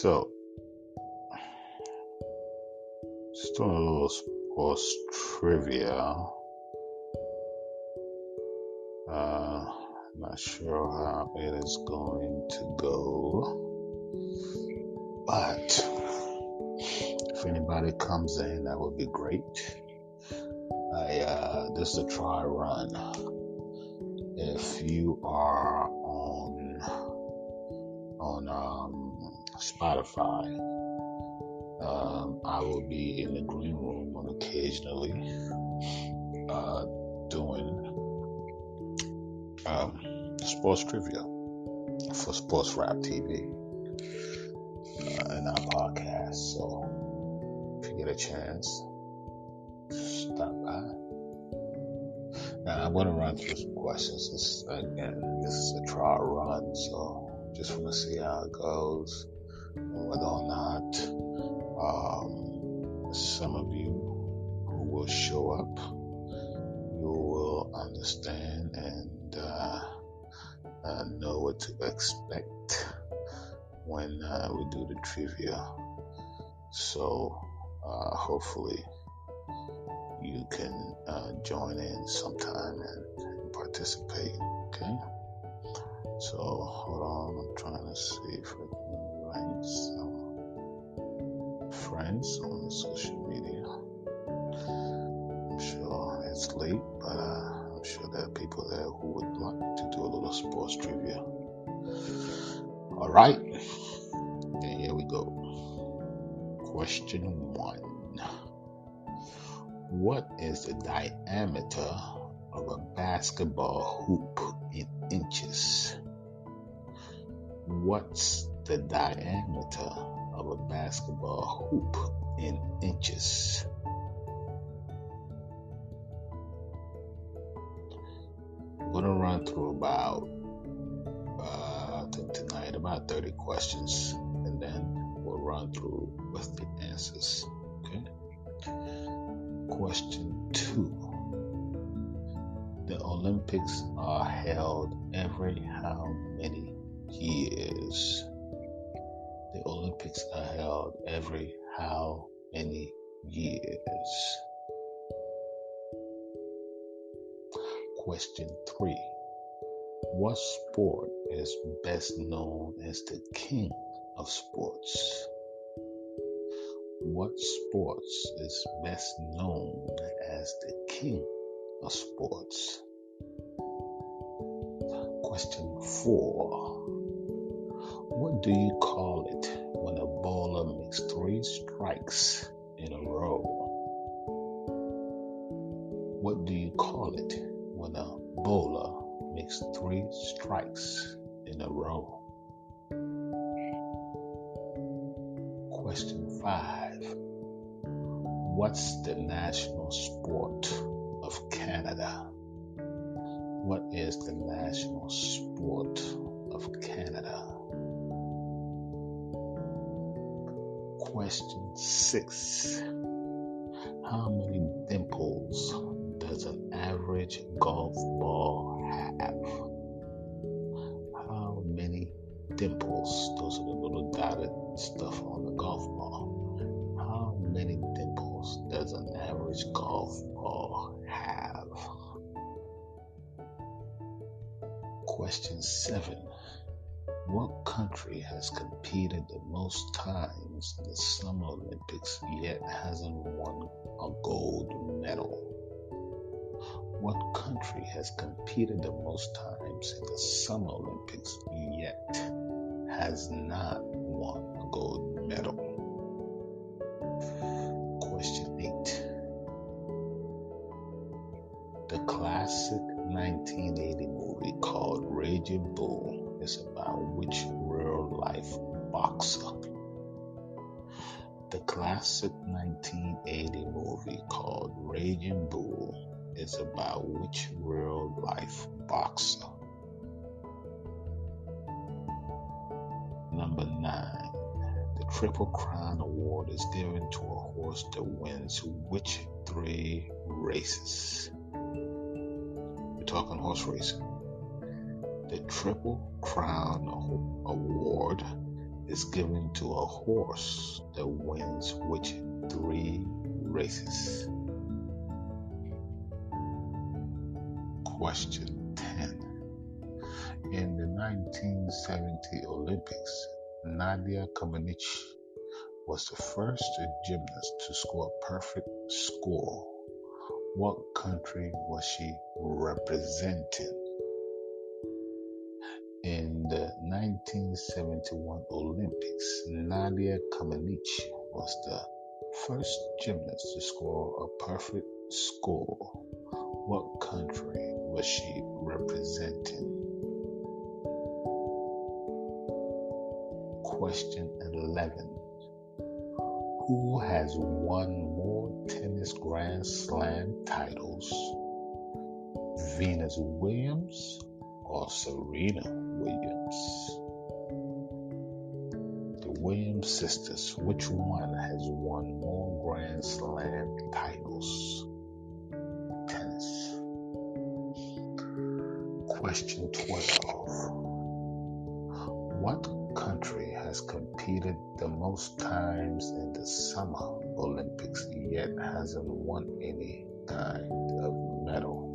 So, just doing a little sports trivia. Not sure how it is going to go, but if anybody comes in, that would be great. This is a try run. If you are on Spotify, I will be in the green room occasionally doing sports trivia for Sportswrap TV and our podcast. So if you get a chance, stop by. Now I'm going to run through some questions. This is a trial run, so just want to see how it goes, and whether or not some of you who will show up, you will understand and know what to expect when we do the trivia. So hopefully you can join in sometime and participate. Okay, so hold on, I'm trying to see if I can invite some friends on social media. I'm sure it's late, but I'm sure there are people there who would like to do a little sports trivia. All right, and here we go. Question 1. What is the diameter of a basketball hoop in inches? What's the diameter of a basketball hoop in inches? I'm going to run through about, I think tonight, about 30 questions, and then we'll run through with the answers. Okay. Question 2. The Olympics are held every how many years? The Olympics are held every how many years? Question 3. What sport is best known as the king of sports? What sports is best known as the king of sports? Question 4. What do you call it when a bowler makes 3 strikes in a row? What do you call it when a bowler makes 3 strikes in a row? Question 5. What's the national sport of Canada? What is the national sport of Canada? Question 6. How many dimples does an average golf ball have? How many dimples? Those are the little dotted stuff on the golf ball. How many dimples does an average golf ball have? Question 7. What country has competed the most times in the Summer Olympics yet hasn't won a gold medal? What country has competed the most times in the Summer Olympics yet has not won a gold medal? Question 8. The classic 1980 movie called Raging Bull is about which real-life boxer? The classic 1980 movie called Raging Bull is about which real-life boxer? Number 9. The Triple Crown Award is given to a horse that wins which 3 races? We're talking horse racing. The Triple Crown Award is given to a horse that wins which 3 races? Question 10. In the 1970 Olympics, Nadia Comaneci was the first gymnast to score a perfect score. What country was she representing? In the 1971 Olympics, Nadia Comaneci was the first gymnast to score a perfect score. What country was she representing? Question 11. Who has won more tennis Grand Slam titles? Venus Williams or Serena Williams? The Williams sisters, which one has won more Grand Slam titles? Tennis. Question 12. What country has competed the most times in the Summer Olympics yet hasn't won any kind of medal?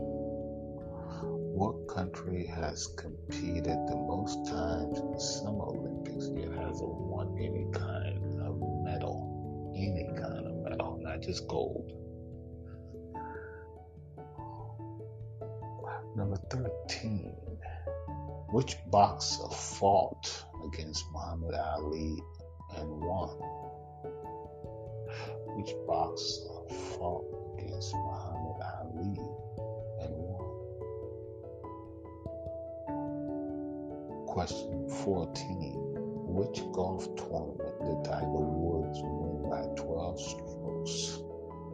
What country has competed the most times in the Summer Olympics yet hasn't won any kind of medal? Any kind of medal, not just gold. Number 13. Which boxer fought against Muhammad Ali and won? Which boxer fought against Muhammad Ali and won? Question 14. Which golf tournament did Tiger Woods win by 12 strokes,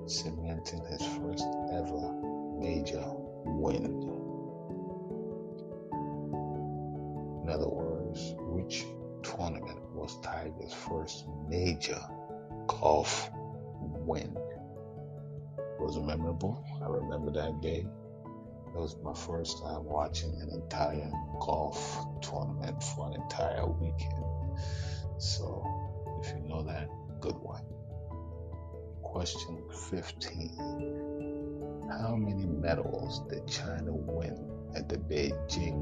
cementing his first ever major win? In other words, which tournament was Tiger's first major golf win? Was it memorable? I remember that day. It was my first time watching an entire golf tournament for an entire weekend. So, if you know that, good one. Question 15. How many medals did China win at the Beijing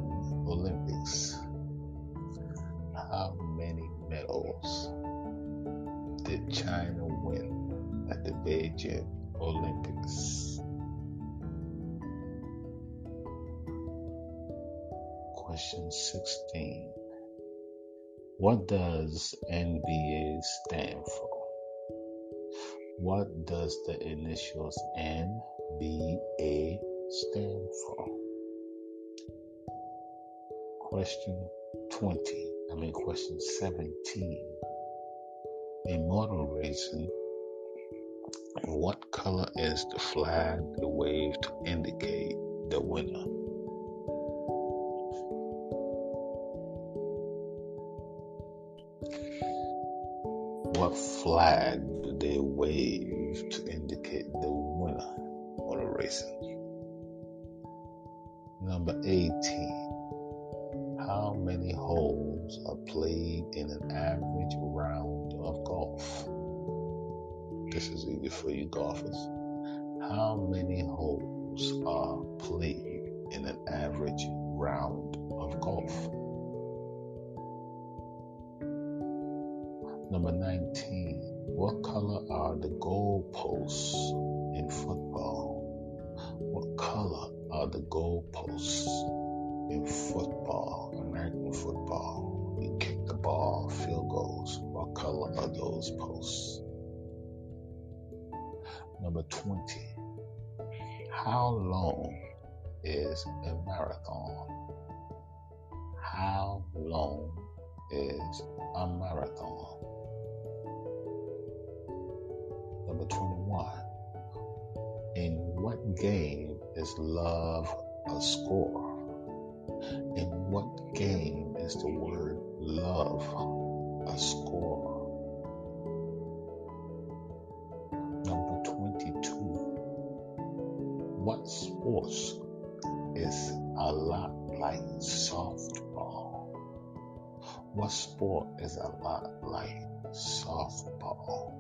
Olympics? How many medals did China win at the Beijing Olympics? Question 16. What does NBA stand for? What does the initials NBA stand for? Question 17. In motor racing, what color is the flag they wave to indicate the winner? What flag do they wave to indicate the winner of the racing? Number 18. How many holes are played in an average round of golf? This is easy for you golfers. How many holes are played in an average round of golf? Number 19. What color are the goalposts in football? What color are the goalposts in football, American football? You kick the ball, field goals. What color are those posts? Number 20. How long is a marathon? How long is a marathon? Number 21. In what game is love a score? In what game is the word love a score? Number 22. What sports is a lot like softball? What sport is a lot like softball?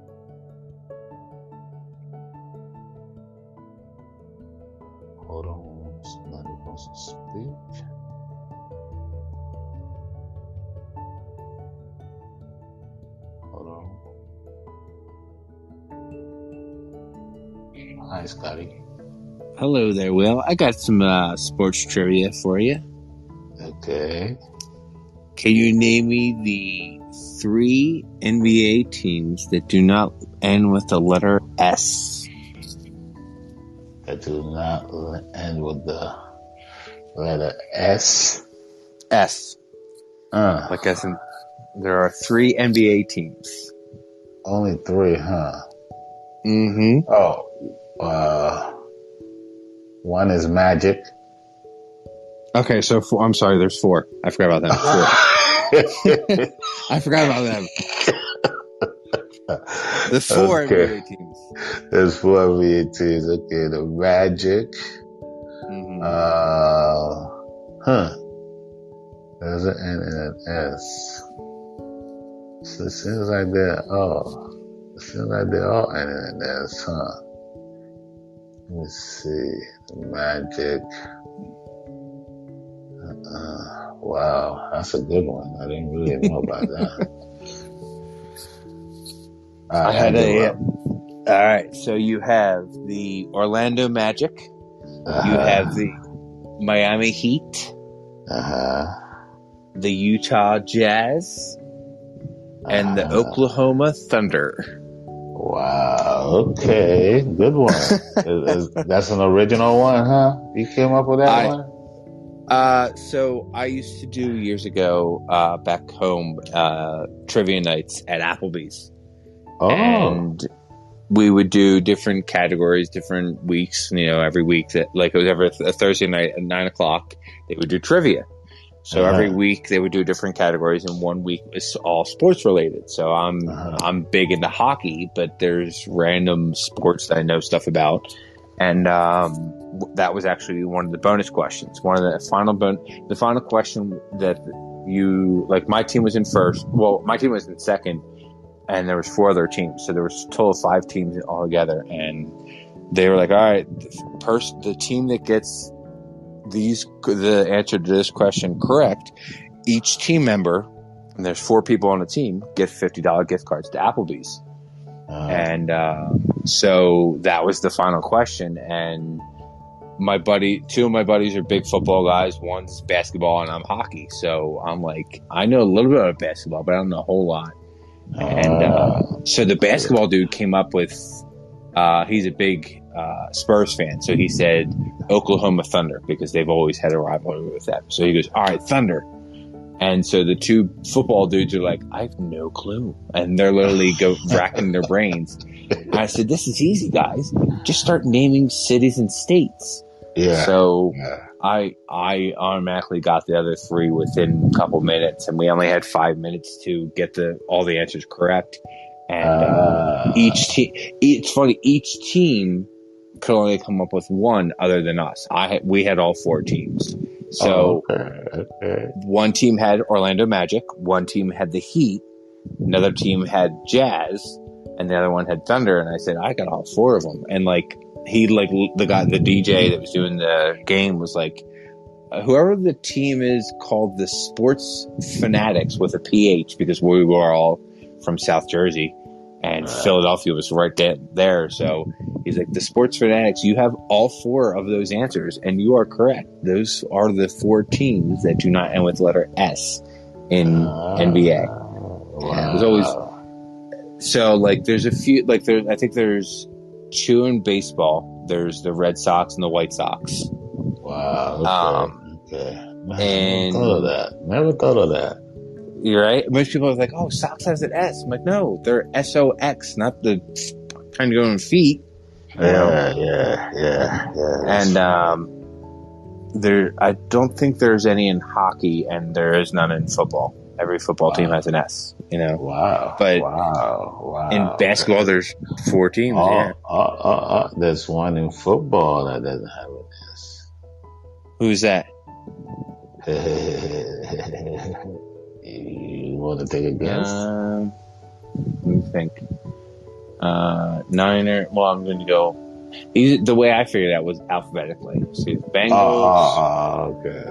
Hold on, somebody wants to speak. Hold on. Hi, Scotty. Hello there, Will. I got some sports trivia for you. Okay. Can you name me the 3 NBA teams that do not end with the letter S? That do not end with the letter S. S. Like as in, there are 3 NBA teams. Only 3, huh? Mm-hmm. Oh, one is Magic. Okay, so I'm sorry, there's 4. I forgot about them. 4. I forgot about them. The 4 Okay. NBA teams. There's 4 NBA teams. Okay, the Magic. Mm-hmm. There's an N and an S. So it seems like they're all N and an S, huh? Let's see. The Magic. Wow, that's a good one. I didn't really know about that. I had all right, so you have the Orlando Magic. You have the Miami Heat. The Utah Jazz. And the Oklahoma Thunder. Wow, okay. Good one. That's an original one, huh? You came up with that one? So I used to do years ago, back home, trivia nights at Applebee's. Oh. And we would do different categories, different weeks, every week that, like, it was every a Thursday night at 9:00, they would do trivia. So every week they would do different categories, and one week was all sports related. So I'm big into hockey, but there's random sports that I know stuff about. And, that was actually one of the bonus questions. One of the final question that my team was in first. Well, my team was in second, and there was 4 other teams. So there was a total of 5 teams altogether. And they were like, all right, the team that gets the answer to this question correct, each team member, and there's 4 people on the team, get $50 gift cards to Applebee's. And so that was the final question. And 2 of my buddies are big football guys. One's basketball, and I'm hockey. So I'm like, I know a little bit about basketball, but I don't know a whole lot. And so the basketball dude came up with, he's a big Spurs fan. So he said Oklahoma Thunder, because they've always had a rivalry with them. So he goes, all right, Thunder. And so the 2 football dudes are like, I have no clue. And they're literally racking their brains. And I said, this is easy, guys. Just start naming cities and states. Yeah. So I automatically got the other 3 within a couple minutes, and we only had 5 minutes to get all the answers correct. And it's funny, each team could only come up with 1 other than us. We had all 4 teams. So one team had Orlando Magic, one team had the Heat, another team had Jazz, and the other one had Thunder. And I said, I got all 4 of them. And the DJ that was doing the game was like, whoever the team is called the Sports Fanatics with a PH, because we were all from South Jersey. And Philadelphia was right there. So he's like, the Sports Fanatics, you have all 4 of those answers, and you are correct. Those are the 4 teams that do not end with the letter S in NBA. Wow. There's always, so like, there's a few, like I think there's 2 in baseball. There's the Red Sox and the White Sox. Wow. Okay. Never thought of that. You're right. Most people are like, "Oh, Sox has an S." I'm like, "No, they're SOX, not the trying to go in feet." Yeah. And I don't think there's any in hockey, and there is none in football. Every football team has an S. Wow. But wow. In basketball, there's 4 teams. There's one in football that doesn't have an S. Who's that? You want to take a guess? Let me think. Niner. Well, I'm going to go. The way I figured out was alphabetically. So Bengals. Okay.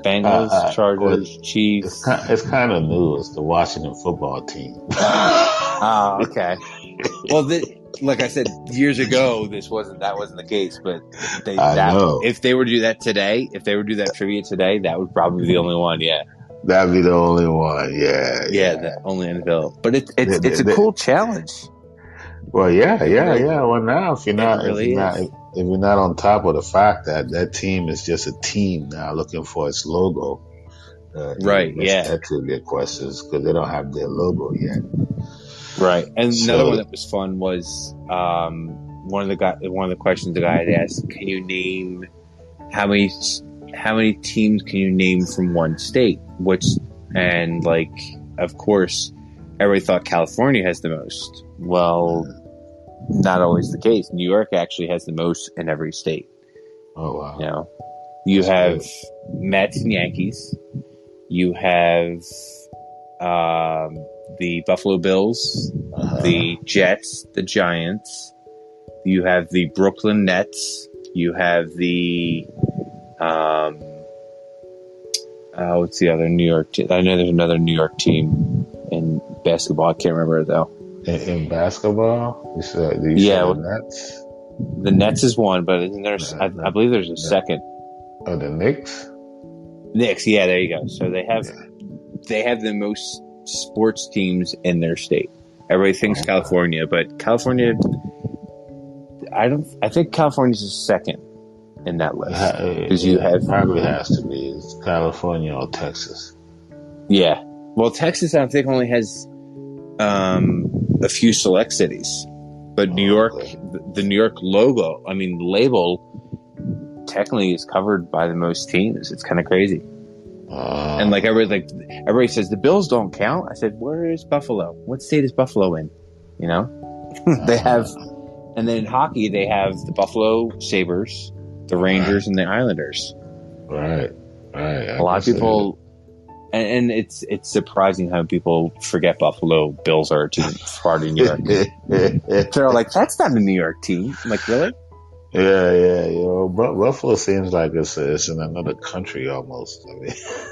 Bengals, Chargers, Chiefs. It's kind of new. It's the Washington football team. Oh, okay. Well, like I said years ago, that wasn't the case. But if they were to do that today, if they were to do that trivia today, that would probably be the only one. Yeah, that'd be the only one. Yeah. The only NFL. But it's a cool challenge. Well, yeah. Well, now if you're not on top of the fact that team is just a team now looking for its logo, right? Yeah, that trivia questions because they don't have their logo yet. Right, and another one that was fun was one of the questions the guy had asked: can you name how many teams can you name from one state? And of course, everybody thought California has the most. Well, not always the case. New York actually has the most in every state. Oh wow! You have Mets and Yankees. You have the Buffalo Bills, the Jets, the Giants. You have the Brooklyn Nets. You have the what's the other New York team? I know there's another New York team in basketball. I can't remember it though. In basketball, you said the Nets. The Nets is one, but isn't there? I believe there's a second. Oh, the Knicks. Knicks, yeah, there you go. So they have the most sports teams in their state. Everybody thinks California, but California, I think California's the second in that list because probably has to be it's California or Texas. Yeah, well, Texas I think only has a few select cities, but New York, the New York logo, label, technically is covered by the most teams. It's kind of crazy. And everybody says the Bills don't count. I said, where is Buffalo? What state is Buffalo in? They have, and then in hockey they have the Buffalo Sabres, the Rangers, and the Islanders. Right. A lot of people, and it's surprising how people forget Buffalo Bills are a team part of New York. They're like, that's not a New York team. I'm like, really? Yeah. Buffalo seems like it's in another country almost.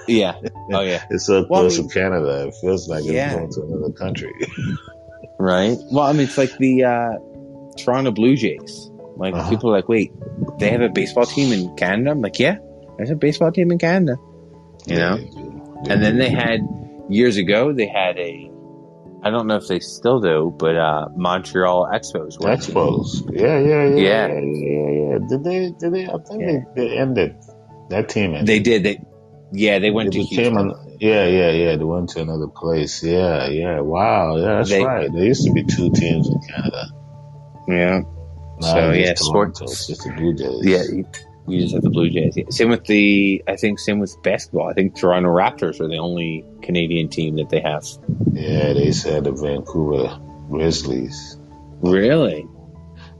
Yeah. Oh, yeah. It's so close to Canada. It feels like it's going to another country. Right. Well, it's like the Toronto Blue Jays. People are like, wait, they have a baseball team in Canada? I'm like, yeah, there's a baseball team in Canada. And then they had, years ago, they had I don't know if they still do, but Montreal Expos. Yeah. Did they? I think they ended. That team ended. They did. They went to Houston. They went to another place. Yeah. Wow. Yeah, that's right. There used to be two teams in Canada. Yeah. Now sports. It's just the Blue Jays. Yeah, you just have the Blue Jays. Yeah. Same with basketball. I think Toronto Raptors are the only Canadian team that they have. Yeah, they said the Vancouver Grizzlies. Really?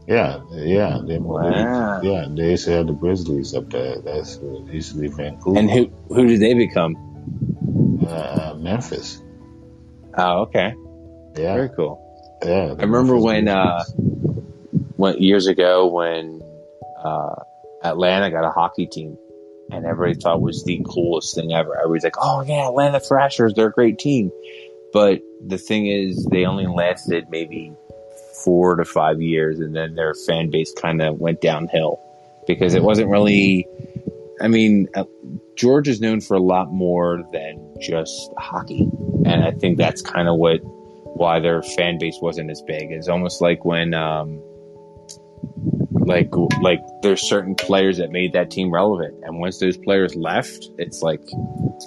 Yeah. They said the Grizzlies up there. That's used to be Vancouver. And who did they become? Memphis. Oh, okay. Yeah. Very cool. Yeah. I remember when years ago when Atlanta got a hockey team, and everybody thought it was the coolest thing ever. Everybody's like, "Oh yeah, Atlanta Thrashers, they're a great team." But the thing is, they only lasted maybe 4 to 5 years, and then their fan base kind of went downhill because it wasn't really. George is known for a lot more than just hockey, and I think that's kind of why their fan base wasn't as big. It's almost like when like there's certain players that made that team relevant, and once those players left, it's like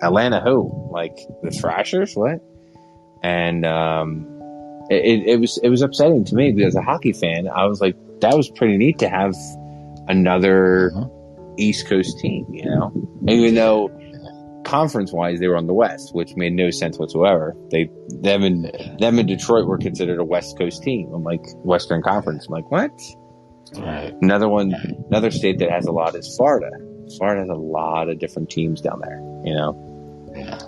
Atlanta who? Like the Thrashers? What? And it was upsetting to me because as a hockey fan, I was like, that was pretty neat to have another East Coast team, even though conference wise they were on the West, which made no sense whatsoever. Them in Detroit were considered a West Coast team. I'm like, Western Conference. I'm like, what? Right. Another state that has a lot is Florida. Florida has a lot of different teams down there,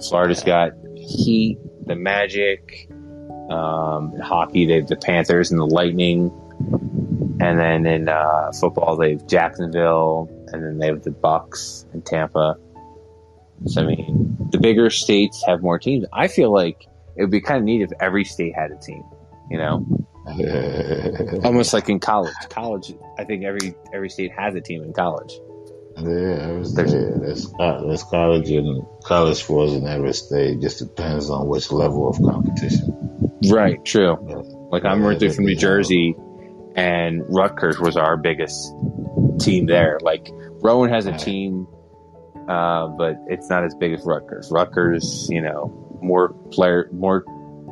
Florida's got Heat, the Magic. In hockey, they have the Panthers and the Lightning. And then in football, they have Jacksonville. And then they have the Bucks and Tampa. So, I mean, the bigger states have more teams. I feel like it would be kind of neat if every state had a team, you know? Almost like in college. College, I think every state has a team in college. Yeah, there's college and college sports in every state. Just depends on which level of competition. Right, true. Like I'm originally from New Jersey, and Rutgers was our biggest team there. Like Rowan has a team, but it's not as big as Rutgers. Rutgers, you know, more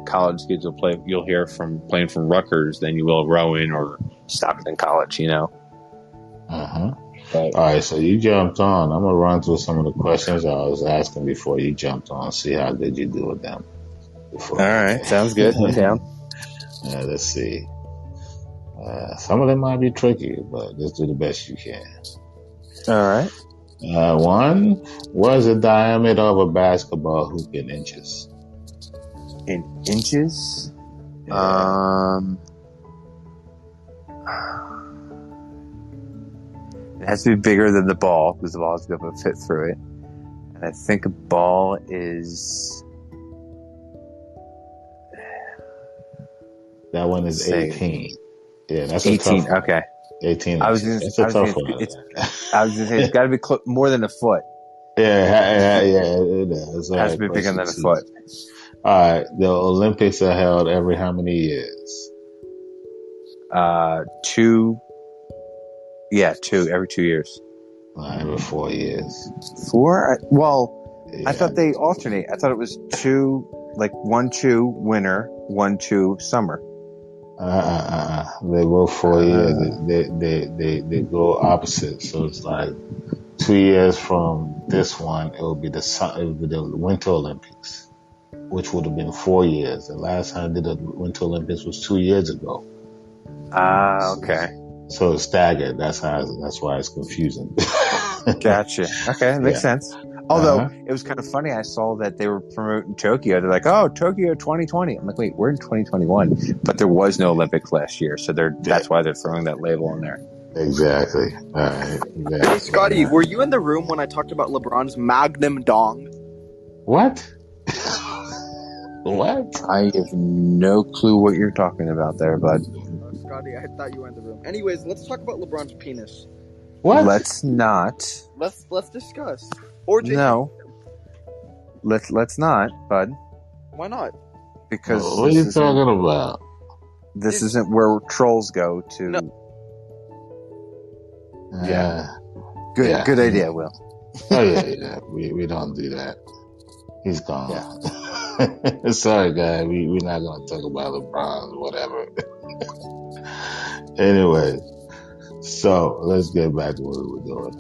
college kids will play. You'll hear from playing from Rutgers than you will Rowan or Stockton College. You know. But, all right, so you jumped on. I'm gonna run through some of the questions I was asking before you jumped on. See how good you do with them. All right, sounds good. I'm down. Let's see. Some of them might be tricky, but just do the best you can. All right. One, what is the diameter of a basketball hoop in inches? In inches? Yeah. It has to be bigger than the ball because the ball is going to fit through it. And I think a ball is... That one is 18. Yeah, that's 18. A tough one. Okay. 18. I was going to say it's got to be more than a foot. Yeah, it does. It has to be bigger than a foot. All right. The Olympics are held every how many years? 2. Yeah, 2 every 2 years. Every 4 years. 4? Well, yeah. I thought they alternate. I thought it was 2, like 1-2 winter, 1-2 summer. They both 4 years. They go opposite. So it's like 2 years from this one, it will be the Winter Olympics, which would have been 4 years. The last time I did the Winter Olympics was 2 years ago. Okay. So it's staggered. That's why it's confusing. Gotcha. Okay, makes sense. Although it was kind of funny, I saw that they were promoting Tokyo. They're like, "Oh, Tokyo 2020." I'm like, "Wait, we're in 2021," but there was no Olympics last year, so that's why they're throwing that label in there. Exactly. All right. Exactly. Hey, Scotty, were you in the room when I talked about LeBron's Magnum Dong? What? What? I have no clue what you're talking about there, bud. Scotty, I thought you were in the room. Anyways, let's talk about LeBron's penis. What? Let's not. Let's discuss. Or Jason. No. Let's not, bud. Why not? Because what are you talking about? This isn't where trolls go to. No. Yeah. Good idea, Will. Oh yeah. We don't do that. He's gone. Yeah. Sorry, guys. We're not gonna talk about LeBron, whatever. Anyway, so let's get back to what we were doing.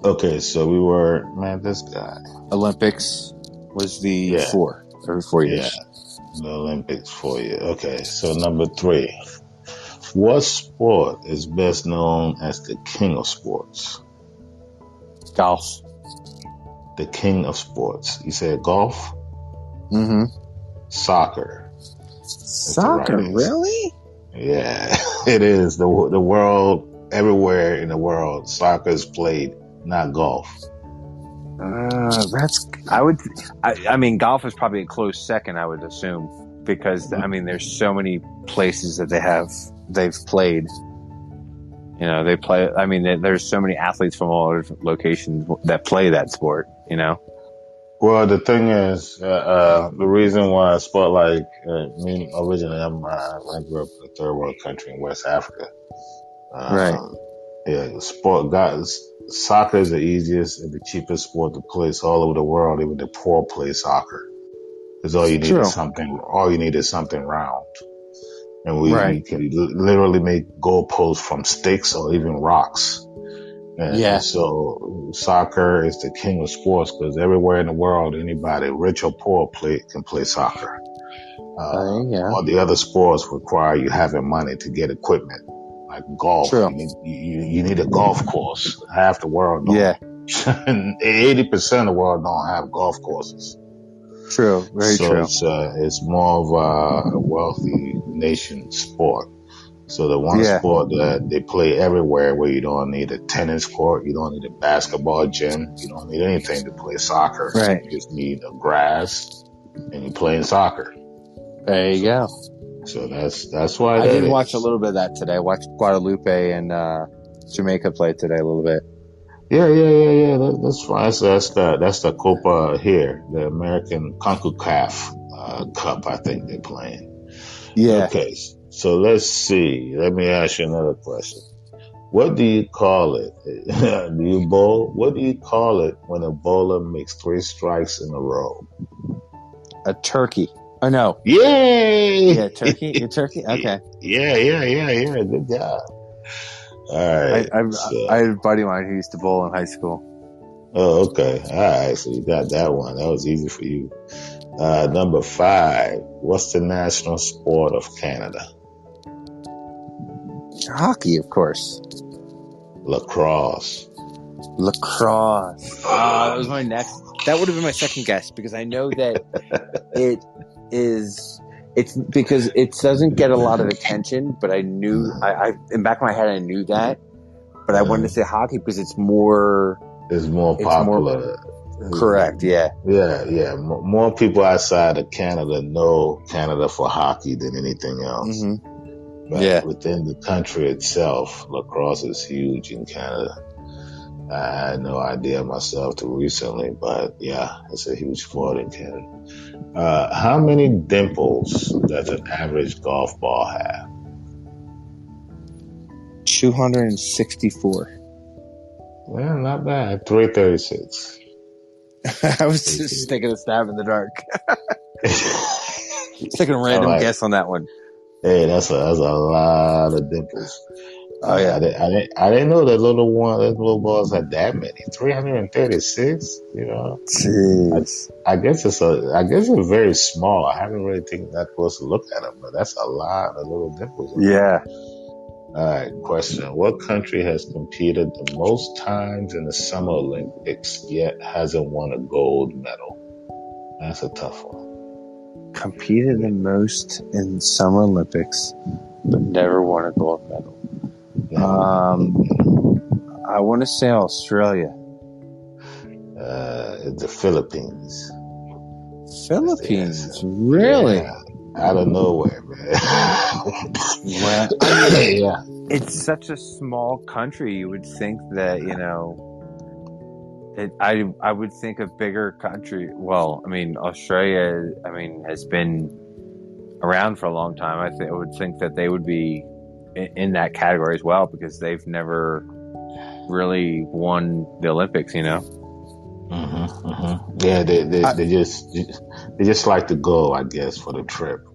Okay, so we were, this guy. Olympics was the 4 every 4 years. Yeah, the Olympics 4 years. Okay, so number 3. What sport is best known as the king of sports? Golf. The king of sports. You said golf? Mm-hmm. Soccer. Soccer, really? Yeah, it is. The world, everywhere in the world, soccer is played, not golf. I mean, golf is probably a close second, I would assume, because I mean, there's so many places that they've played. You know, they play. I mean, there's so many athletes from all different locations that play that sport. You know. Well, the thing is, the reason why a sport like me originally, I grew up in a third world country in West Africa. Right. Yeah, soccer is the easiest and the cheapest sport to play. So all over the world, even the poor play soccer. Because all you need is something round. And we can literally make goalposts from sticks or even rocks. And so soccer is the king of sports because everywhere in the world, anybody, rich or poor, can play soccer. All the other sports require you having money to get equipment. Like golf, you need a golf course. Half the world knows. 80% of the world don't have golf courses. True, very So true. it's more of a wealthy nation sport. So the one sport that they play everywhere, where you don't need a tennis court, you don't need a basketball gym, you don't need anything to play soccer. Right. You just need a grass, and you're playing soccer. There you go. So that's why I that did is. watch a little bit of that today. I watched Guadalupe and Jamaica play today a little bit. Yeah. That's fine. That's the Copa here, the American CONCACAF Cup. I think they're playing. Yeah. Okay, so let's see. Let me ask you another question. What do you call it? Do you bowl? What do you call it when a bowler makes 3 strikes in a row? A turkey. Oh no. Yay! Yeah, turkey. You turkey. Okay. Yeah. Good job. All right. I had a buddy of mine who used to bowl in high school. Oh, okay. All right. So you got that one. That was easy for you. Number 5. What's the national sport of Canada? Hockey, of course. Lacrosse. That was my next. That would have been my second guess, because I know that it is. It's because it doesn't get a lot of attention, but I knew. I in back of my head I knew that, but I wanted to say hockey because it's more. It's more popular. Correct. Yeah. Yeah. More people outside of Canada know Canada for hockey than anything else. Mm-hmm. But within the country itself, lacrosse is huge in Canada. I had no idea myself till recently, but yeah, it's a huge sport in Canada. How many dimples does an average golf ball have? 264. Well, not bad. 336. I was just taking a stab in the dark. Just taking a random guess on that one. Hey, that's a lot of dimples. Oh yeah, I didn't know that little balls had that many. 336. You know, jeez. I guess it's very small. I haven't really taken that close to look at them, but that's a lot of little dimples. Yeah. All right, question. What country has competed the most times in the Summer Olympics yet hasn't won a gold medal? That's a tough one. Competed the most in Summer Olympics, but never won a gold medal. I want to say Australia. The Philippines. Philippines, really? Yeah, out of nowhere, man. Well, yeah. It's such a small country. You would think that, I would think a bigger country. Well, I mean, Australia, has been around for a long time. I would think that they would be in that category as well, because they've never really won the Olympics, Mm-hmm, mm-hmm. Yeah, they just like to go, I guess, for the trip.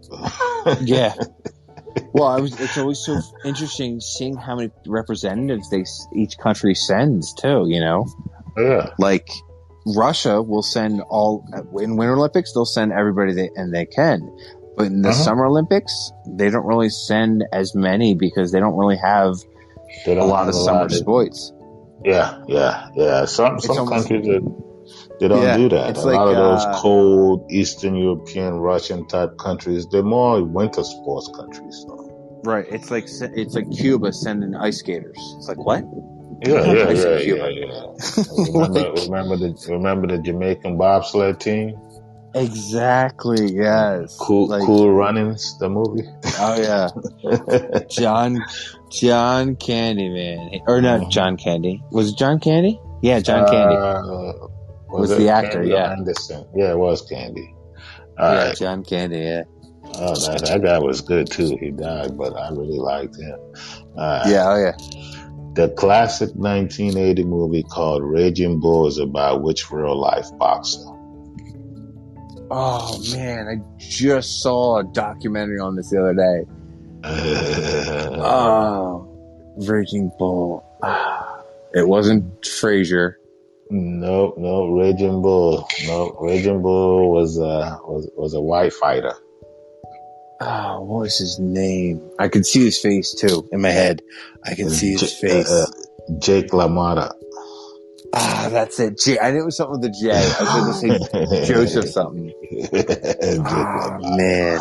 Yeah. Well, it's always so interesting seeing how many representatives each country sends too. Yeah. Like Russia will send in Winter Olympics, they'll send everybody they can, but in the Summer Olympics, they don't really send as many because they don't really have a lot of summer sports. Yeah. Some countries they don't do that. A lot of those cold Eastern European, Russian type countries, they're more winter sports countries. So. Right. It's like Cuba sending ice skaters. It's like, what? Yeah. Remember the Jamaican bobsled team? Exactly. Yes. Cool Runnings, the movie. Oh yeah. John Candy, man, or not John Candy? Was it John Candy? Yeah, John Candy was the actor. Candy yeah, Anderson. Yeah, it was Candy. Right. John Candy. Yeah. Oh, that guy was good too. He died, but I really liked him. Yeah. Oh yeah. The classic 1980 movie called Raging Bull is about which real-life boxer? Oh, man. I just saw a documentary on this the other day. Raging Bull. It wasn't Frazier. No, Raging Bull. No, Raging Bull was a white fighter. Oh, what was his name? I can see his face too in my head. I can see his face. Jake LaMotta. That's it. I knew it was something with a J. I was going to say Joseph something. Man.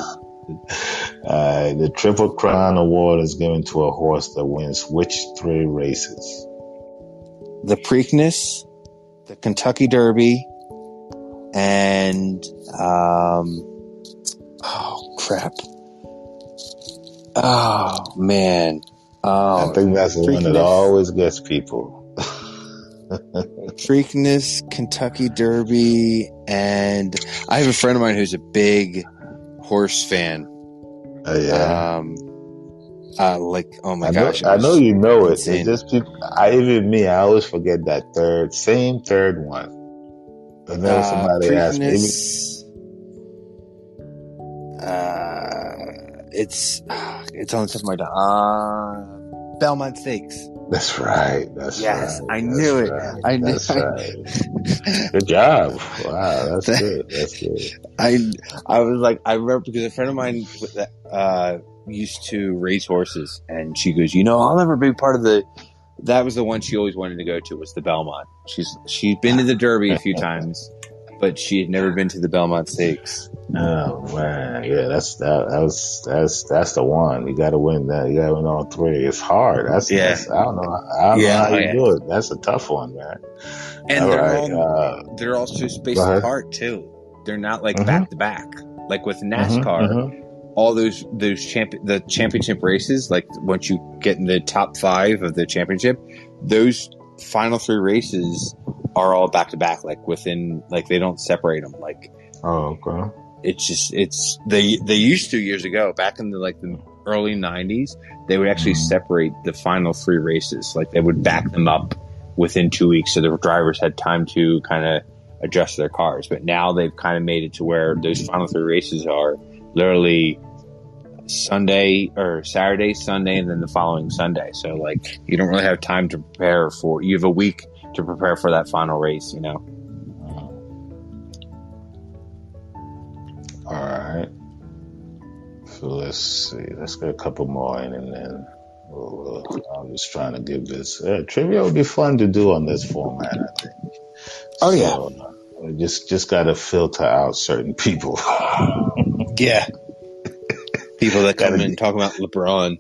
The Triple Crown Award is given to a horse that wins which 3 races? The Preakness, the Kentucky Derby, and oh crap! Oh man! Oh, I think that's the one that always gets people. Preakness, Kentucky Derby, and I have a friend of mine who's a big horse fan. Oh yeah. Oh my gosh! I know you know it. insane. It's just people. I always forget that third one. And then somebody asked me. It's on the tip of my tongue. Belmont Stakes. That's right. Yes, right. I knew it. Right. I knew That's right. Good job. Wow, that's good. That's good. I was like, I remember because a friend of mine used to race horses, and she goes, I'll never be part of the. That was the one she always wanted to go to, was the Belmont. She'd been to the Derby a few times, but she had never been to the Belmont Stakes. Oh man, yeah, that's the one. You got to win that. You got to win all 3. It's hard. I don't know how you do it. That's a tough one, man. And they're also spaced apart too. They're not like back to back, like with NASCAR. All the championship races, like once you get in the top 5 of the championship, those final 3 races are all back to back, like within, like they don't separate them. Like, oh, okay. They used to years ago, back in the early 90s, they would actually separate the final 3 races. Like they would back them up within 2 weeks, so the drivers had time to kind of adjust their cars. But now they've kind of made it to where those final 3 races are literally Sunday or Saturday, Sunday, and then the following Sunday. So like you don't really have time to prepare for. You have a week to prepare for that final race. All right. So let's see. Let's get a couple more in, and then I'm just trying to give this trivia would be fun to do on this format, I think. Oh yeah. Just got to filter out certain people. Yeah. People that come in and talk about LeBron.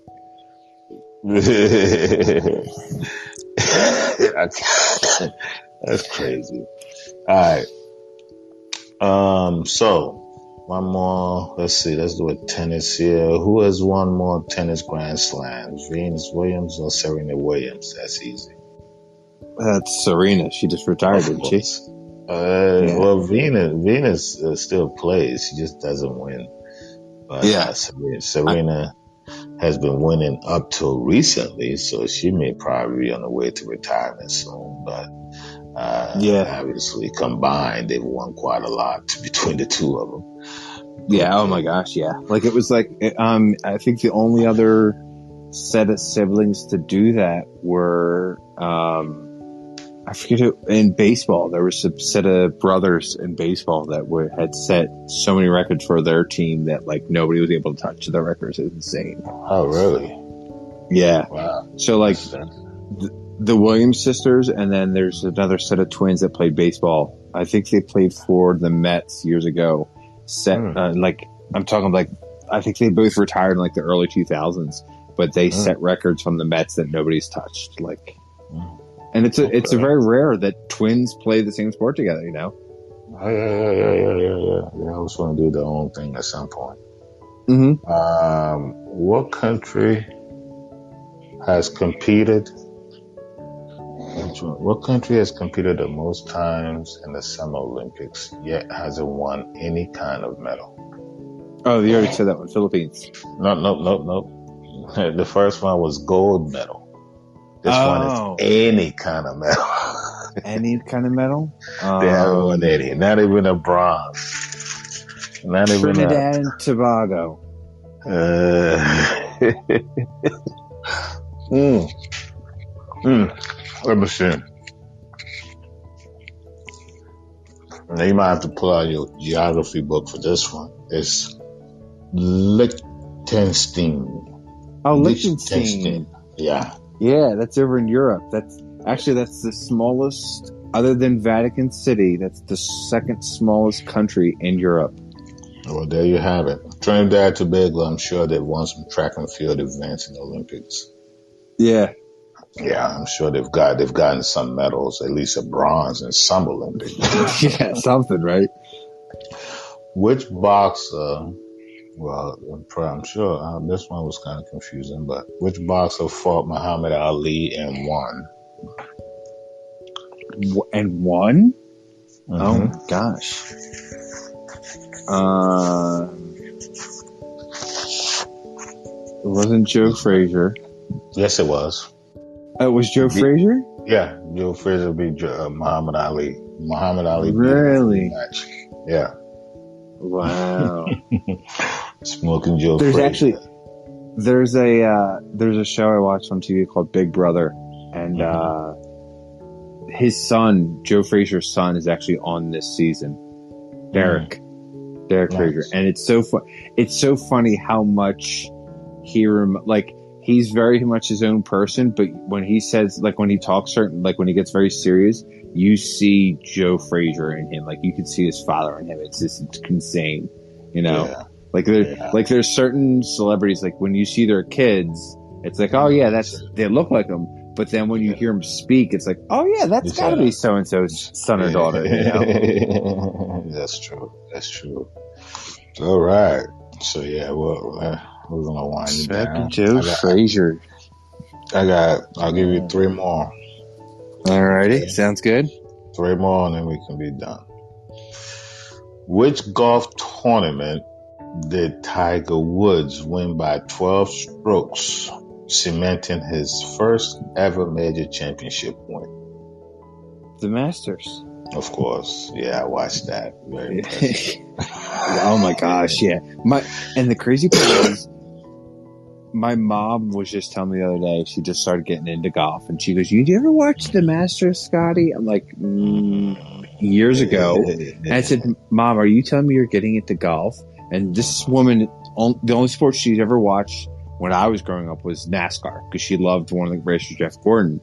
That's crazy. All right. So one more. Let's see. Let's do a tennis here. Who has won more tennis Grand Slams? Venus Williams or Serena Williams? That's easy. That's Serena. She just retired, didn't she? Well, Venus still plays. She just doesn't win. But Serena has been winning up till recently, so she may probably be on the way to retirement soon. But obviously combined, they've won quite a lot between the 2 of them. Yeah. Oh my gosh. Yeah. Like it was like I think the only other set of siblings to do that were I forget who, in baseball. There was a set of brothers in baseball that had set so many records for their team that like nobody was able to touch the records. It was insane. Oh, really? Yeah. Wow. So like the Williams sisters, and then there's another set of twins that played baseball. I think they played for the Mets years ago. Like I'm talking like I think they both retired in like the early 2000s, but they set records from the Mets that nobody's touched. Like. And it's a very rare that twins play the same sport together, Oh, yeah. They always want to do their own thing at some point. What country has competed? What country has competed the most times in the Summer Olympics yet hasn't won any kind of medal? Oh, you already said that one. Philippines. No. The first one was gold medal. This one is any kind of medal. Any kind of medal? They haven't won any. Not even a bronze. Not even Trinidad and Tobago. Let me see. Now you might have to pull out your geography book for this one. It's Liechtenstein. Oh, Liechtenstein. Yeah. Yeah, that's over in Europe. That's the smallest Other than Vatican City, that's the second smallest country in Europe. Well, there you have it. Trinidad and Tobago, I'm sure they've won some track and field events in the Olympics. Yeah. Yeah, I'm sure they've gotten some medals, at least a bronze in some Olympics. Yeah, something, right? Which boxer, well, I'm sure this one was kind of confusing, but which boxer fought Muhammad Ali and won? And won? Mm-hmm. Oh, my gosh. It wasn't Joe Frazier. Yes, it was. It was Joe Frazier? Yeah, Joe Frazier beat Muhammad Ali. Muhammad Ali really? beat the match. Yeah. Wow. Smoking Joe There's Frazier. Actually, there's a show I watched on TV called Big Brother, and his son, Joe Frazier's son, is actually on this season. Derek Nice. Frazier, and it's so funny how much he's very much his own person, but when he says, like, when he talks when he gets very serious, you see Joe Frazier in him. Like, you can see his father in him. It's insane, you know? Yeah. Like there's certain celebrities, like when you see their kids, it's like, oh yeah, they look like them. But then when you hear them speak, it's like, oh yeah, that's got to be so-and-so's son or daughter, you know? That's true. All right. So yeah, we're gonna wind it down. Joe Frazier. I'll give you 3 more. Alrighty, sounds good. 3 more and then we can be done. Which golf tournament did Tiger Woods win by 12 strokes, cementing his first ever major championship win? The Masters. Of course. Yeah, I watched that. Very impressive. Oh my gosh, yeah. And the crazy part is, my mom was just telling me the other day, she just started getting into golf, and she goes, "You ever watch the Masters, Scotty?" I'm like, years ago. And I said, "Mom, are you telling me you're getting into golf?" And this woman, the only sport she's ever watched when I was growing up was NASCAR, because she loved one of the racers, Jeff Gordon.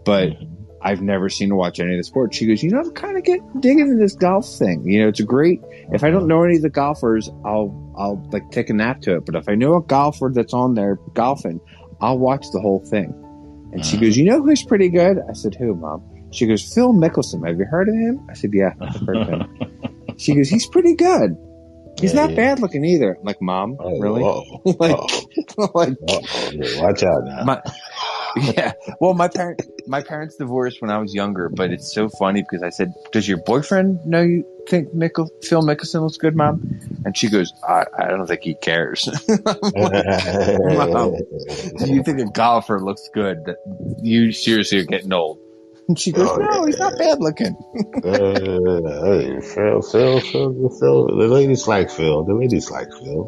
But I've never seen her watch any of the sports. She goes, I'm kind of digging into this golf thing. It's a great, if I don't know any of the golfers, I'll like take a nap to it. But if I know a golfer that's on there golfing, I'll watch the whole thing. And she goes, who's pretty good? I said, who, Mom? She goes, Phil Mickelson. Have you heard of him? I said, yeah, I've heard of him. She goes, he's pretty good. He's not bad looking either. I'm like, Mom, really? Watch out now. Yeah. Well, my parents divorced when I was younger, but it's so funny because I said, "Does your boyfriend know you think Phil Mickelson looks good, Mom?" And she goes, "I don't think he cares." Mom, do you think a golfer looks good? That you seriously are getting old? And she goes, "No, he's not bad looking." Hey, Phil. The ladies like Phil.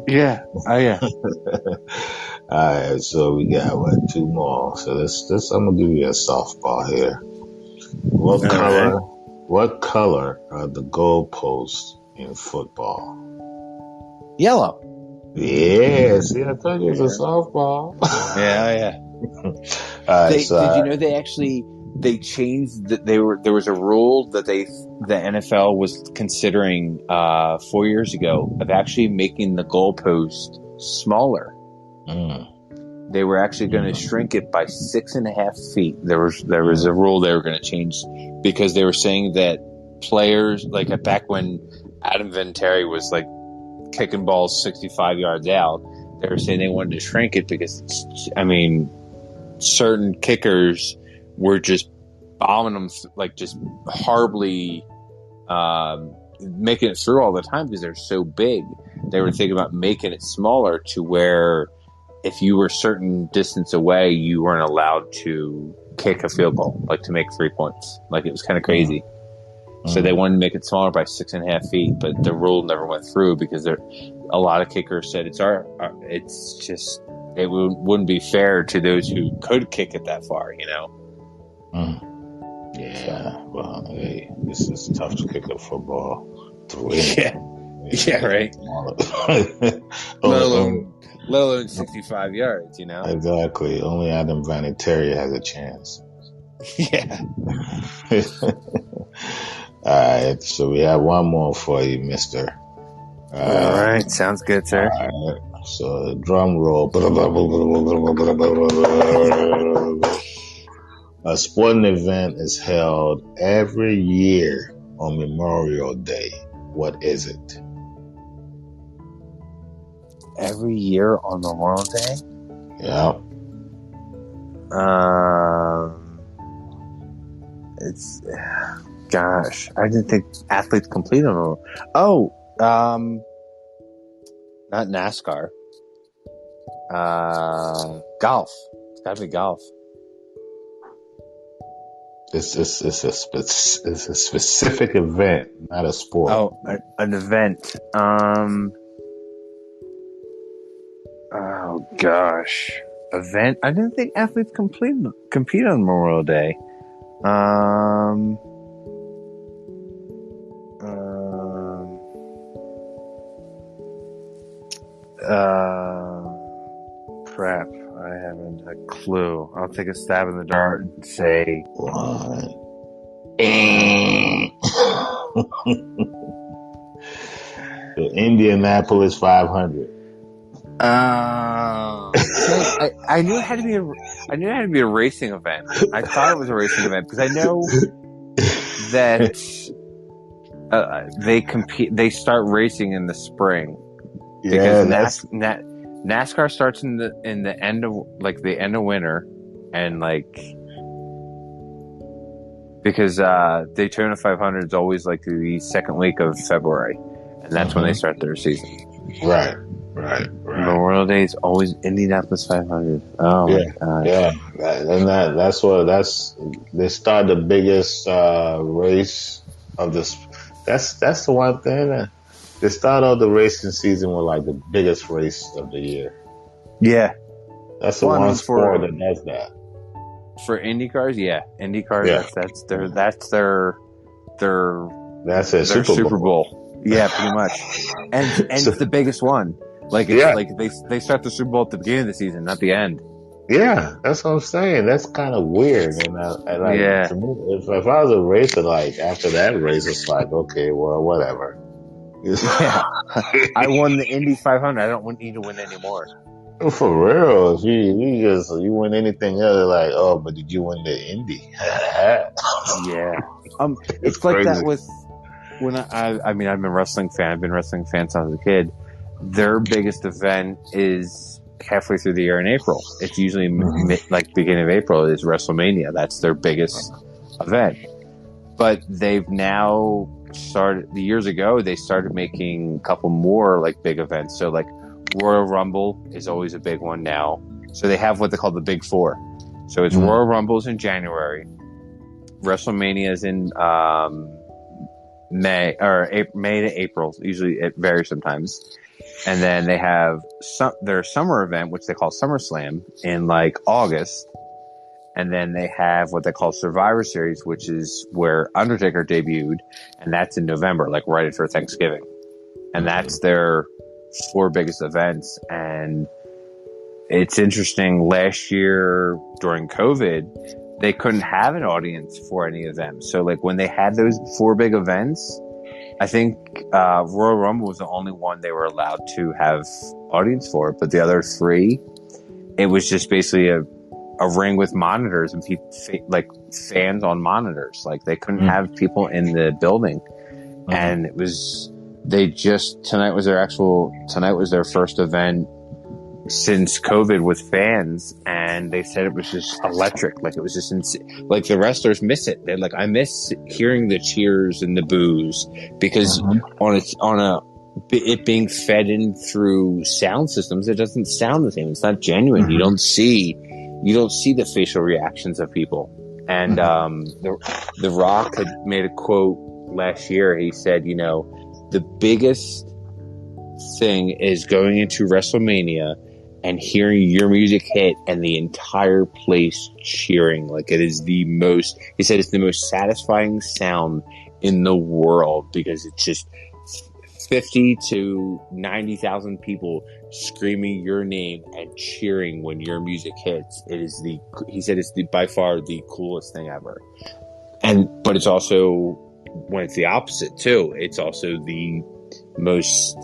Yeah. Oh, yeah. All right, so we got 2 more. So I'm gonna give you a softball here. What color are the goalposts in football? Yellow. Yeah, see, I told you it's a softball. Yeah. All right, did you know they changed that there was a rule that the NFL was considering 4 years ago of actually making the goalpost smaller. They were actually going to shrink it by 6.5 feet. There was a rule they were going to change because they were saying that players, like back when Adam Vinatieri was like kicking balls 65 yards out, they were saying they wanted to shrink it because, certain kickers were just bombing them, like just horribly making it through all the time because they're so big. They were thinking about making it smaller to where if you were a certain distance away, you weren't allowed to kick a field goal, like to make 3 points. Like, it was kind of crazy. So they wanted to make it smaller by 6.5 feet, but the rule never went through because a lot of kickers said it wouldn't be fair to those who could kick it that far, Yeah, well, hey, this is tough to kick a football through. Yeah, right. Let alone 65 yards, Exactly. Only Adam Vinatieri has a chance. Yeah. All right, so we have one more for you, Mister. All right, sounds good, sir. All right, so drum roll. A sporting event is held every year on Memorial Day. What is it? Every year on Memorial Day? Yeah. It's, gosh, I didn't think athletes complete on. Oh, not NASCAR. Golf. It's gotta be golf. It's a specific event, not a sport. Oh, an event. Oh gosh, event. I didn't think athletes compete on Memorial Day. Crap. I haven't a clue. I'll take a stab in the dark and say One. The Indianapolis 500. I knew it had to be a racing event. I thought it was a racing event because I know that they compete. They start racing in the spring because NASCAR starts in the end of the end of winter, and because Daytona 500 is always the second week of February, and that's when they start their season. Right. Memorial Day is always Indianapolis 500. Oh my God. Yeah. They start the biggest race of this. That's the one thing. They start out the racing season with the biggest race of the year. Yeah. That's the one sport that does that. For IndyCars, yeah. IndyCars, yeah. That's their Super Bowl. Yeah, pretty much. And it's the biggest one. They start the Super Bowl at the beginning of the season, not the end. Yeah, that's what I'm saying. That's kind of weird. And to me, if I was a racer, after that race, it's okay, well, whatever. Yeah. I won the Indy 500. I don't need to win anymore. For real, if you win anything else, they're oh, but did you win the Indy? Yeah. It's like crazy. That with when I've been a wrestling fan. I've been a wrestling fan since I was a kid. Their biggest event is halfway through the year in April. It's usually beginning of April is WrestleMania. That's their biggest event. But they've now started. Years ago, they started making a couple more big events. So Royal Rumble is always a big one now. So they have what they call the Big Four. So it's Royal Rumbles in January, WrestleMania is in May to April. Usually it varies sometimes. And then they have their summer event, which they call SummerSlam, in August. And then they have what they call Survivor Series, which is where Undertaker debuted, and that's in November, right after Thanksgiving. And that's their 4 biggest events. And it's interesting, last year during COVID, they couldn't have an audience for any of them. So when they had those 4 big events, I think Royal Rumble was the only one they were allowed to have audience for, but the other 3, it was just basically a ring with monitors and fans on monitors. They couldn't have people in the building. And it was, tonight was their first event since COVID with fans, and they said it was just electric. It was just the wrestlers miss it. They're I miss hearing the cheers and the boos because it being fed in through sound systems, it doesn't sound the same. It's not genuine. You don't see the facial reactions of people. And the Rock had made a quote last year. He said, the biggest thing is going into WrestleMania and hearing your music hit and the entire place cheering. It is he said it's the most satisfying sound in the world because it's just 50 to 90,000 people screaming your name and cheering when your music hits. He said it's by far the coolest thing ever. But it's also when it's the opposite too, it's also the most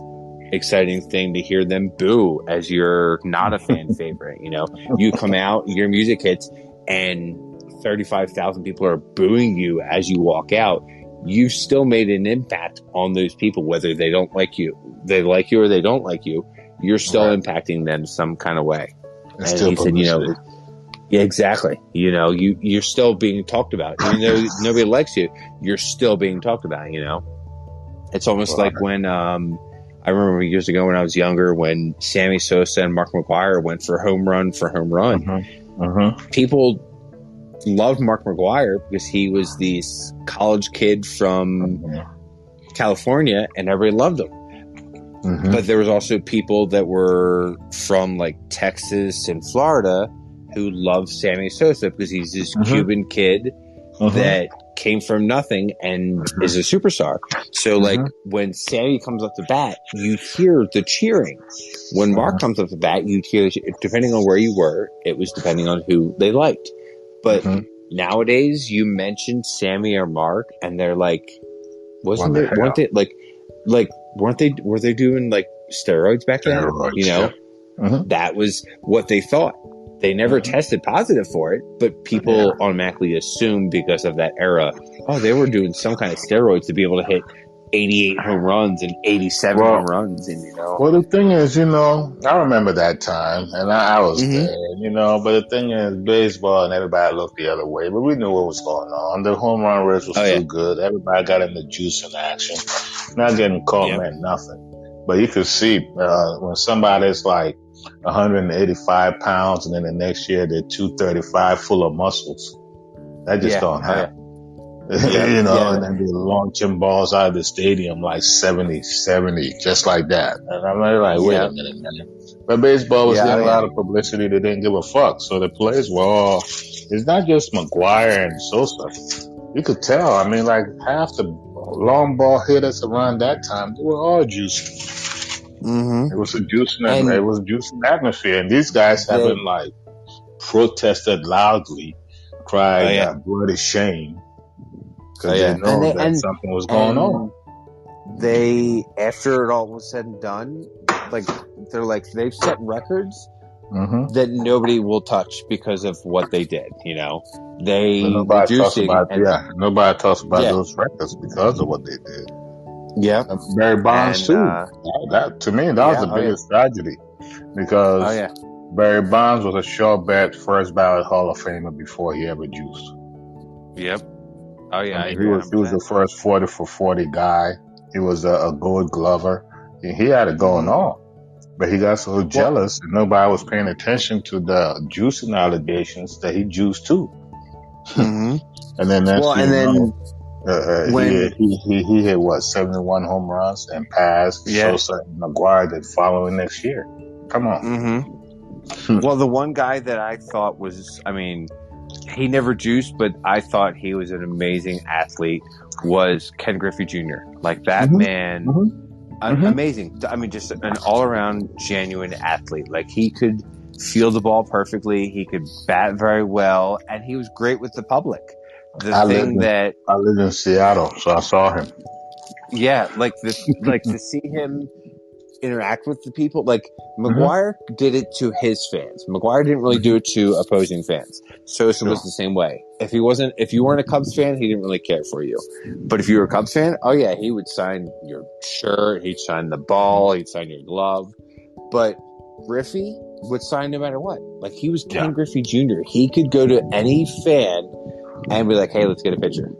exciting thing to hear them boo as you're not a fan favorite. You know, you come out, your music hits, and 35,000 people are booing you as you walk out. You still made an impact on those people, whether they don't like you, they like you or they don't like you. You're still impacting them some kind of way. It's and still he said, you know, yeah, exactly. You know, you're still being talked about, even though nobody likes you. You're still being talked about. You know, it's almost like when I remember years ago when I was younger, when Sammy Sosa and Mark McGwire went for home run. People loved Mark McGwire because he was this college kid from California, and everybody loved him. But there was also people that were from like Texas and Florida who loved Sammy Sosa because he's this Cuban kid that came from nothing and is a superstar. So like when Sammy comes up to bat, you hear the cheering. When Mark comes up to bat, you hear, depending on where you were, it was depending on who they liked. But nowadays, you mention Sammy or Mark, and they're like, were they doing like steroids back then? You know, that was what they thought. They never tested positive for it, but people automatically assume because of that era, oh, they were doing some kind of steroids to be able to hit 88 home runs and 87 home runs. And, you know. Well, the thing is, you know, I remember that time, and I was there, you know, but the thing is, baseball, and everybody looked the other way, but we knew what was going on. The home run race was too good. Everybody got in the juicing action. Not getting caught meant nothing. But you could see when somebody's like 185 pounds, and then the next year they're 235 full of muscles. That just don't happen. You know, and then they're launching balls out of the stadium like 70, just like that. And I'm like, wait a minute, man. But baseball was getting a lot of publicity. They didn't give a fuck. So the players were all, it's not just McGwire and Sosa. You could tell. I mean, like half the long ball hitters around that time, they were all juicing. It was a juicing atmosphere. And these guys haven't like protested loudly, cried bloody shame. Because they know that something was going on. They, after it all was said and done, like they're like they've set records that nobody will touch because of what they did. You know, nobody talks about those records because of what they did. Yeah, Barry Bonds too. That to me, that was the biggest tragedy because Barry Bonds was a sure bet first ballot Hall of Famer before he ever juiced. Yep. Oh yeah, I agree. He was the first 40 for 40 guy. He was a Gold Glover. He had it going on, but he got so jealous and nobody was paying attention to the juicing allegations that he juiced too. And then he hit what 71 home runs and passed Sosa and McGwire the following next year. Come on. Well, the one guy that I thought was, I mean, he never juiced, but I thought he was an amazing athlete, was Ken Griffey Jr. Like that man, amazing. I mean, just an all-around genuine athlete. Like he could feel the ball perfectly. He could bat very well, and he was great with the public. I lived in Seattle, so I saw him. Yeah, like to see him interact with the people. Like McGwire did it to his fans. McGwire didn't really do it to opposing fans. Sosa was the same way. If you weren't a Cubs fan, he didn't really care for you. But if you were a Cubs fan, oh yeah, he would sign your shirt, he'd sign the ball, he'd sign your glove. But Griffey would sign no matter what. Like he was Ken Griffey Jr. He could go to any fan and be like, "Hey, let's get a picture.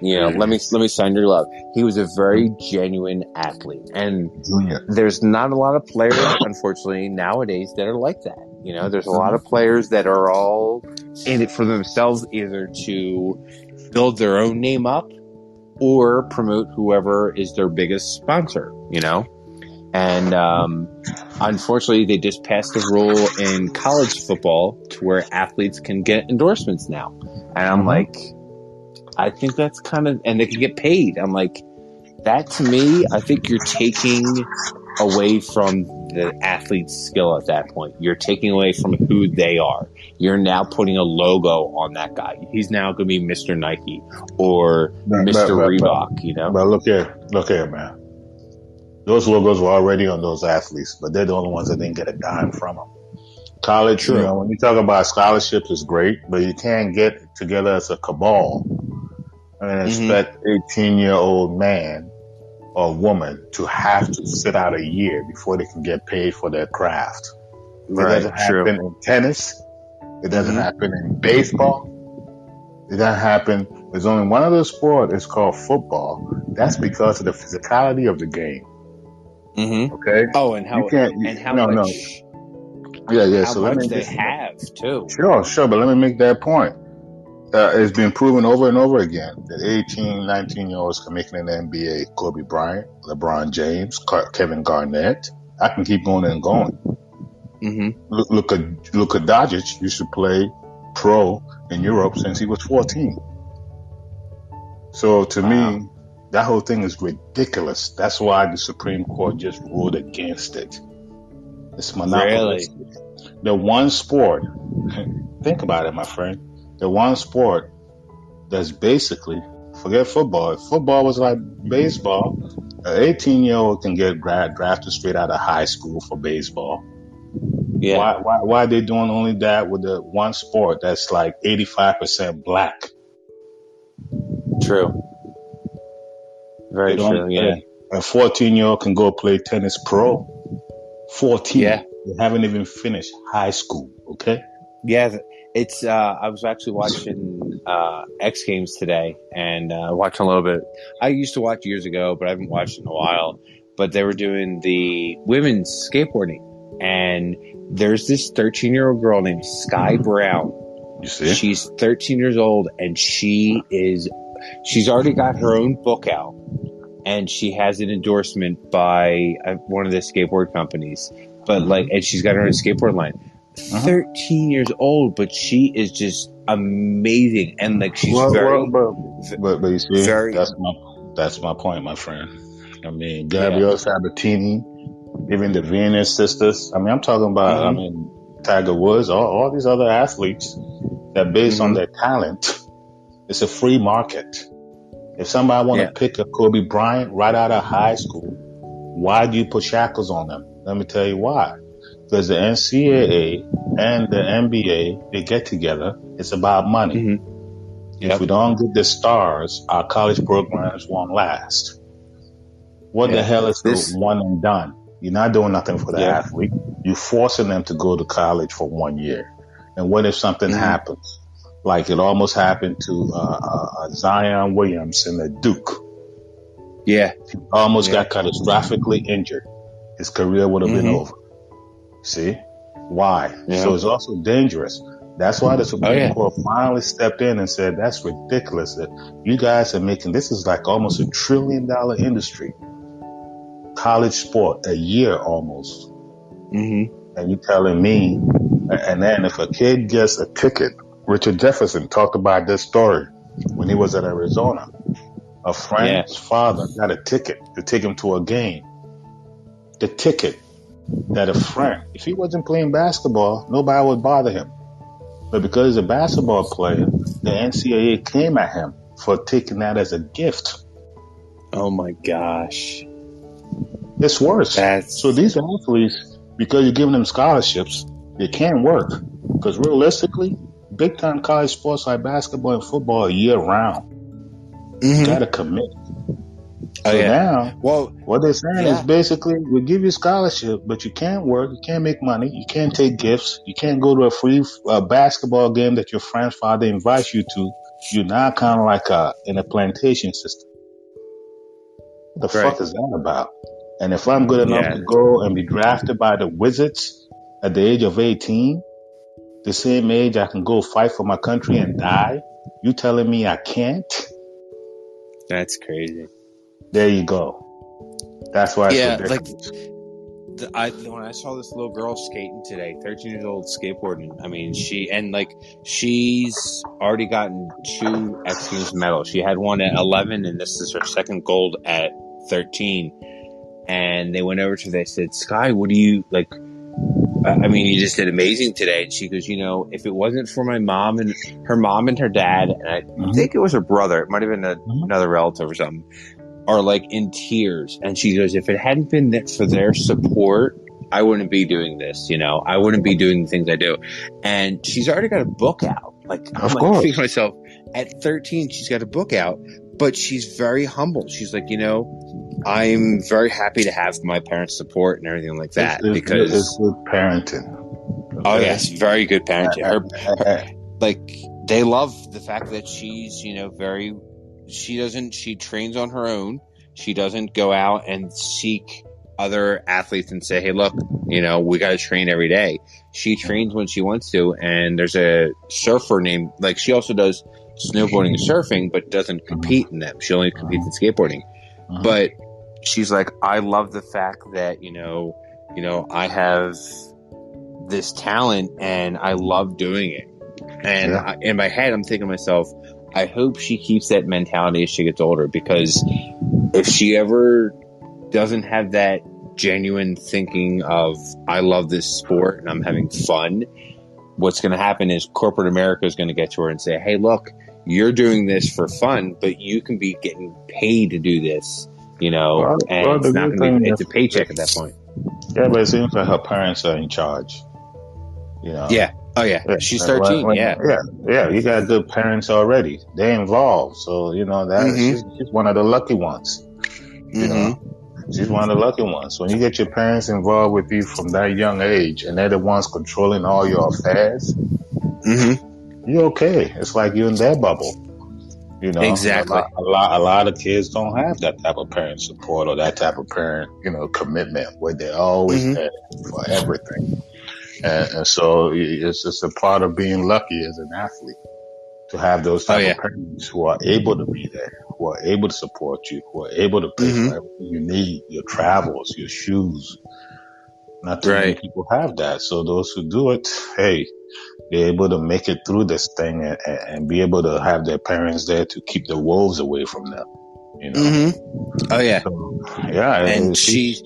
You know, let me sign your glove." He was a very genuine athlete, and there's not a lot of players, unfortunately, nowadays that are like that. You know, there's a lot of players that are all in it for themselves, either to build their own name up or promote whoever is their biggest sponsor. You know, and unfortunately, they just passed a rule in college football to where athletes can get endorsements now, and I'm like, I think that's kind of, and they can get paid. I'm like, that to me, I think you're taking away from the athlete's skill at that point. You're taking away from who they are. You're now putting a logo on that guy. He's now going to be Mr. Nike or Mr. Reebok, you know? But look here, man. Those logos were already on those athletes, but they're the only ones that didn't get a dime from them. College, True. you know, when you talk about scholarships, it's great, but you can't get together as a cabal and expect 18-year-old man or woman to have to sit out a year before they can get paid for their craft. Right, It doesn't happen in tennis. It doesn't happen in baseball. It doesn't happen. There's only one other sport. It's called football. That's because of the physicality of the game. Okay. Oh, and how much? Yeah. How So much they have too. Sure. But let me make that point. It's been proven over and over again that 18, 19-year-olds can make it in the NBA. Kobe Bryant, LeBron James, Kevin Garnett. I can keep going and going. Look at Doncic used to play pro in Europe since he was 14. So to me, that whole thing is ridiculous. That's why the Supreme Court just ruled against it. It's monopolistic. Really? The one sport, think about it, my friend. The one sport that's basically, forget football. If football was like baseball, an 18-year-old can get drafted straight out of high school for baseball. Yeah. Why are they doing only that with the one sport that's like 85% black? True. Very true, yeah. A 14-year-old can go play tennis pro. 14. Yeah. They haven't even finished high school, okay? Yeah, it's, I was actually watching X Games today and watching a little bit. I used to watch years ago, but I haven't watched in a while. But they were doing the women's skateboarding. And there's this 13-year-old girl named Sky Brown. You see? She's 13 years old, and she's already got her own book out. And she has an endorsement by one of the skateboard companies. But and she's got her own skateboard line. 13 years old, but she is just amazing, and she's but you see, that's my point, my friend. I mean, Gabrielle Sabatini, even the Venus sisters. I mean, I'm talking about Tiger Woods, all these other athletes that based on their talent, it's a free market. If somebody want to pick a Kobe Bryant right out of high school, why do you put shackles on them? Let me tell you why. Because the NCAA and the NBA, they get together. It's about money. If we don't get the stars, our college programs won't last. What the hell is this one and done? You're not doing nothing for the athlete. You're forcing them to go to college for 1 year. And what if something happens? Like it almost happened to Zion Williamson at Duke. Yeah. He almost got catastrophically injured. His career would have been over. See? Why? Yeah. So it's also dangerous. That's why the Supreme Court finally stepped in and said, that's ridiculous that you guys are making, this is like almost $1 trillion industry. College sport, a year almost. And you're telling me, and then if a kid gets a ticket, Richard Jefferson talked about this story when he was at Arizona. A friend's father got a ticket to take him to a game. The ticket that a friend, if he wasn't playing basketball, nobody would bother him. But because he's a basketball player, the NCAA came at him for taking that as a gift. Oh my gosh. It's worse. So these athletes, because you're giving them scholarships, they can't work. Because realistically, big time college sports like basketball and football are year round. You gotta commit. Now, what they're saying is basically, we'll give you a scholarship, but you can't work, you can't make money, you can't take gifts, you can't go to a free basketball game that your friend's father invites you to. You're now kind of like in a plantation system. What the fuck is that about? And if I'm good enough to go and be drafted by the Wizards at the age of 18, the same age I can go fight for my country and die, you telling me I can't? That's crazy. There you go. That's why it's ridiculous. When I saw this little girl skating today, 13 years old skateboarding, I mean, she's already gotten 2 X Games medals. She had one at 11, and this is her second gold at 13. And they went over to her, they said, Sky, what do you, like, I mean, you just did amazing today. And she goes, you know, if it wasn't for my mom and her dad, and I think it was her brother, it might have been another relative or something, are like in tears. And she goes, if it hadn't been for their support, I wouldn't be doing this, you know, I wouldn't be doing the things I do. And she's already got a book out. Like, I'm like thinking to myself, at 13, she's got a book out, but she's very humble. She's like, you know, I'm very happy to have my parents' support and everything like that, because it's good parenting. Okay? Oh yes, very good parenting. Like, they love the fact that she's, you know, she trains on her own. She doesn't go out and seek other athletes and say, hey, look, you know, we got to train every day. She trains when she wants to. And there's a surfer named, like, she also does snowboarding and surfing, but doesn't compete in them. She only competes in skateboarding. But she's like, I love the fact that, you know, I have this talent and I love doing it. And in my head, I'm thinking to myself, I hope she keeps that mentality as she gets older, because if she ever doesn't have that genuine thinking of, I love this sport and I'm having fun, what's going to happen is corporate America is going to get to her and say, hey, look, you're doing this for fun, but you can be getting paid to do this, you know, and it's not going to be, it's a paycheck at that point. Yeah, but it seems like her parents are in charge, you know? Yeah. Oh, yeah. She's 13. Yeah. You got good parents already. They're involved. So, you know, that she's one of the lucky ones. You know, she's one of the lucky ones. When you get your parents involved with you from that young age and they're the ones controlling all your affairs, you're okay. It's like you're in their bubble. You know, exactly. A lot of kids don't have that type of parent support or that type of parent, you know, commitment where they're always there for everything. And so it's just a part of being lucky as an athlete to have those type of parents who are able to be there, who are able to support you, who are able to pay for everything you need, your travels, your shoes. Not too many people have that. So those who do it, hey, they're able to make it through this thing and be able to have their parents there to keep the wolves away from them. You know? Oh yeah. So, yeah. And she's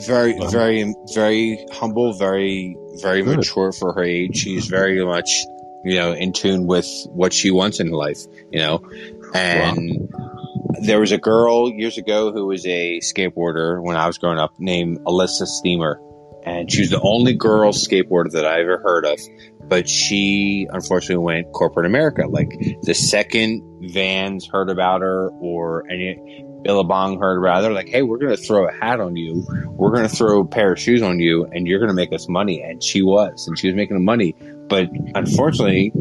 very, very, very humble, very, very mature for her age. She's very much, you know, in tune with what she wants in life, you know. And there was a girl years ago who was a skateboarder when I was growing up named Alyssa Steamer. And she was the only girl skateboarder that I ever heard of. But she unfortunately went corporate America. Like, the second Vans heard about her or any Billabong heard about her, like, hey, we're going to throw a hat on you. We're going to throw a pair of shoes on you and you're going to make us money. And she was making money. But unfortunately,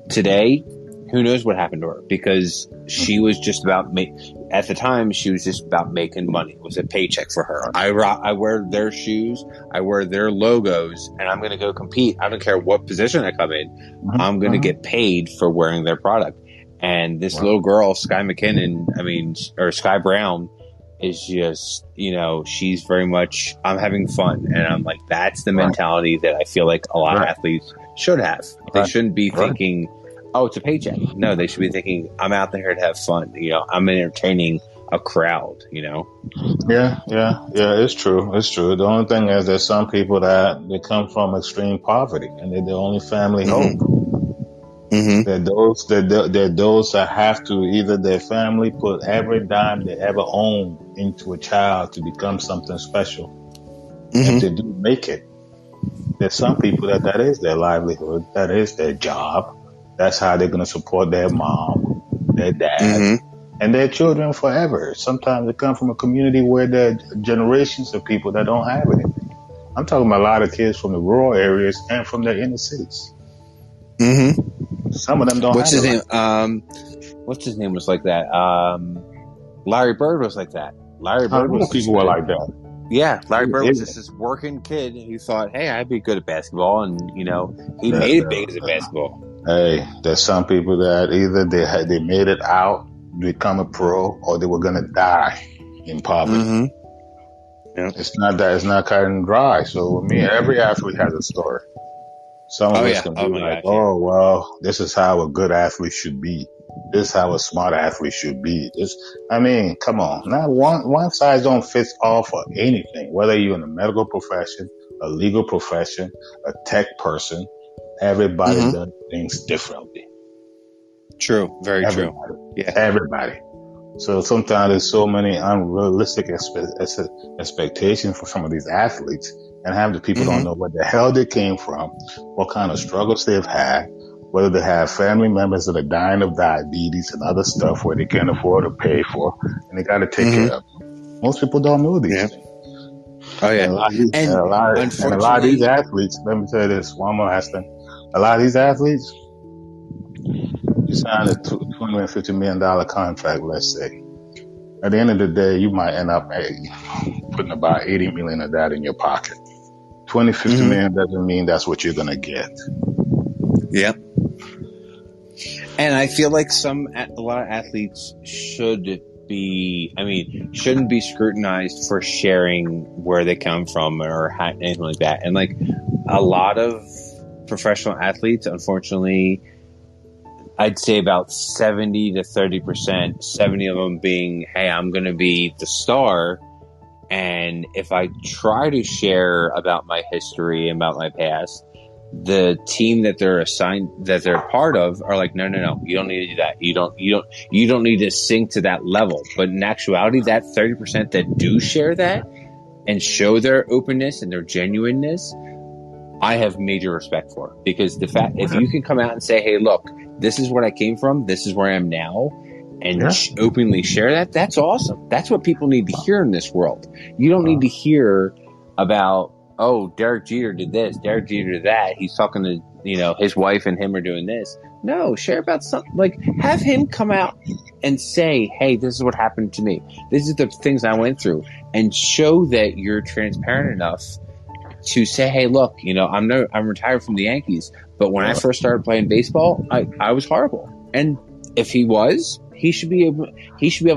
today, who knows what happened to her, because she was just about at the time she was just about making money. It was a paycheck for her. I wear their shoes, I wear their logos, and I'm going to go compete. I don't care what position I come in. I'm going to get paid for wearing their product. And this little girl, Sky Sky Brown, is just, you know, she's very much, I'm having fun. And I'm like, that's the mentality that I feel like a lot of athletes should have. They shouldn't be thinking, oh, it's a paycheck. No, they should be thinking, I'm out there to have fun. You know, I'm entertaining a crowd, you know? Yeah, it's true. It's true. The only thing is there's some people that they come from extreme poverty and they're the only family hope. They're those that have to, either their family put every dime they ever own into a child to become something special. If they do make it, there's some people that is their livelihood, that is their job. That's how they're going to support their mom, their dad, and their children forever. Sometimes they come from a community where there are generations of people that don't have anything. I'm talking about a lot of kids from the rural areas and from the inner cities. Some of them don't What's have his name? What's his name was like that? Larry Bird was like that. Larry Bird was people were like that. Yeah, Larry Bird was just this working kid who thought, hey, I'd be good at basketball, and, you know, he made it big as a basketball. Hey, there's some people that either they made it out, become a pro, or they were gonna die in poverty. It's not cut and dry. So, I mean, every athlete has a story. Some of us can be like, well, this is how a good athlete should be. This is how a smart athlete should be. Come on. Now, one size don't fit all for anything. Whether you're in the medical profession, a legal profession, a tech person, everybody does things differently. True. Very Everybody. true. Yeah. Everybody. So sometimes there's so many unrealistic expectations for some of these athletes, and half the people don't know where the hell they came from, what kind of struggles they've had, whether they have family members that are dying of diabetes and other stuff where they can't afford to pay for, and they got to take care of them. Most people don't know these things. Oh yeah, and a lot of these athletes. Let me tell you this one more last thing. A lot of these athletes, you sign a $250 million contract, let's say. At the end of the day, you might end up putting about $80 million of that in your pocket. $50 million doesn't mean that's what you're going to get. Yep. And I feel like a lot of athletes shouldn't be scrutinized for sharing where they come from or anything like that. And like a lot of professional athletes, unfortunately, I'd say about 70 to 30%, 70 of them being, hey, I'm going to be the star. And if I try to share about my history and about my past, the team that they're part of are like, no, you don't need to do that. You don't need to sink to that level. But in actuality, that 30% that do share that and show their openness and their genuineness, I have major respect for, because the fact, if you can come out and say, hey, look, this is where I came from, this is where I am now, and openly share that, that's awesome. That's what people need to hear in this world. You don't need to hear about, oh, Derek Jeter did this, Derek Jeter did that. He's talking to, his wife and him are doing this. No, share about something. Like, have him come out and say, hey, this is what happened to me. This is the things I went through, and show that you're transparent enough to say, hey, look, I'm retired from the Yankees, but when I first started playing baseball, I was horrible. And if he should be able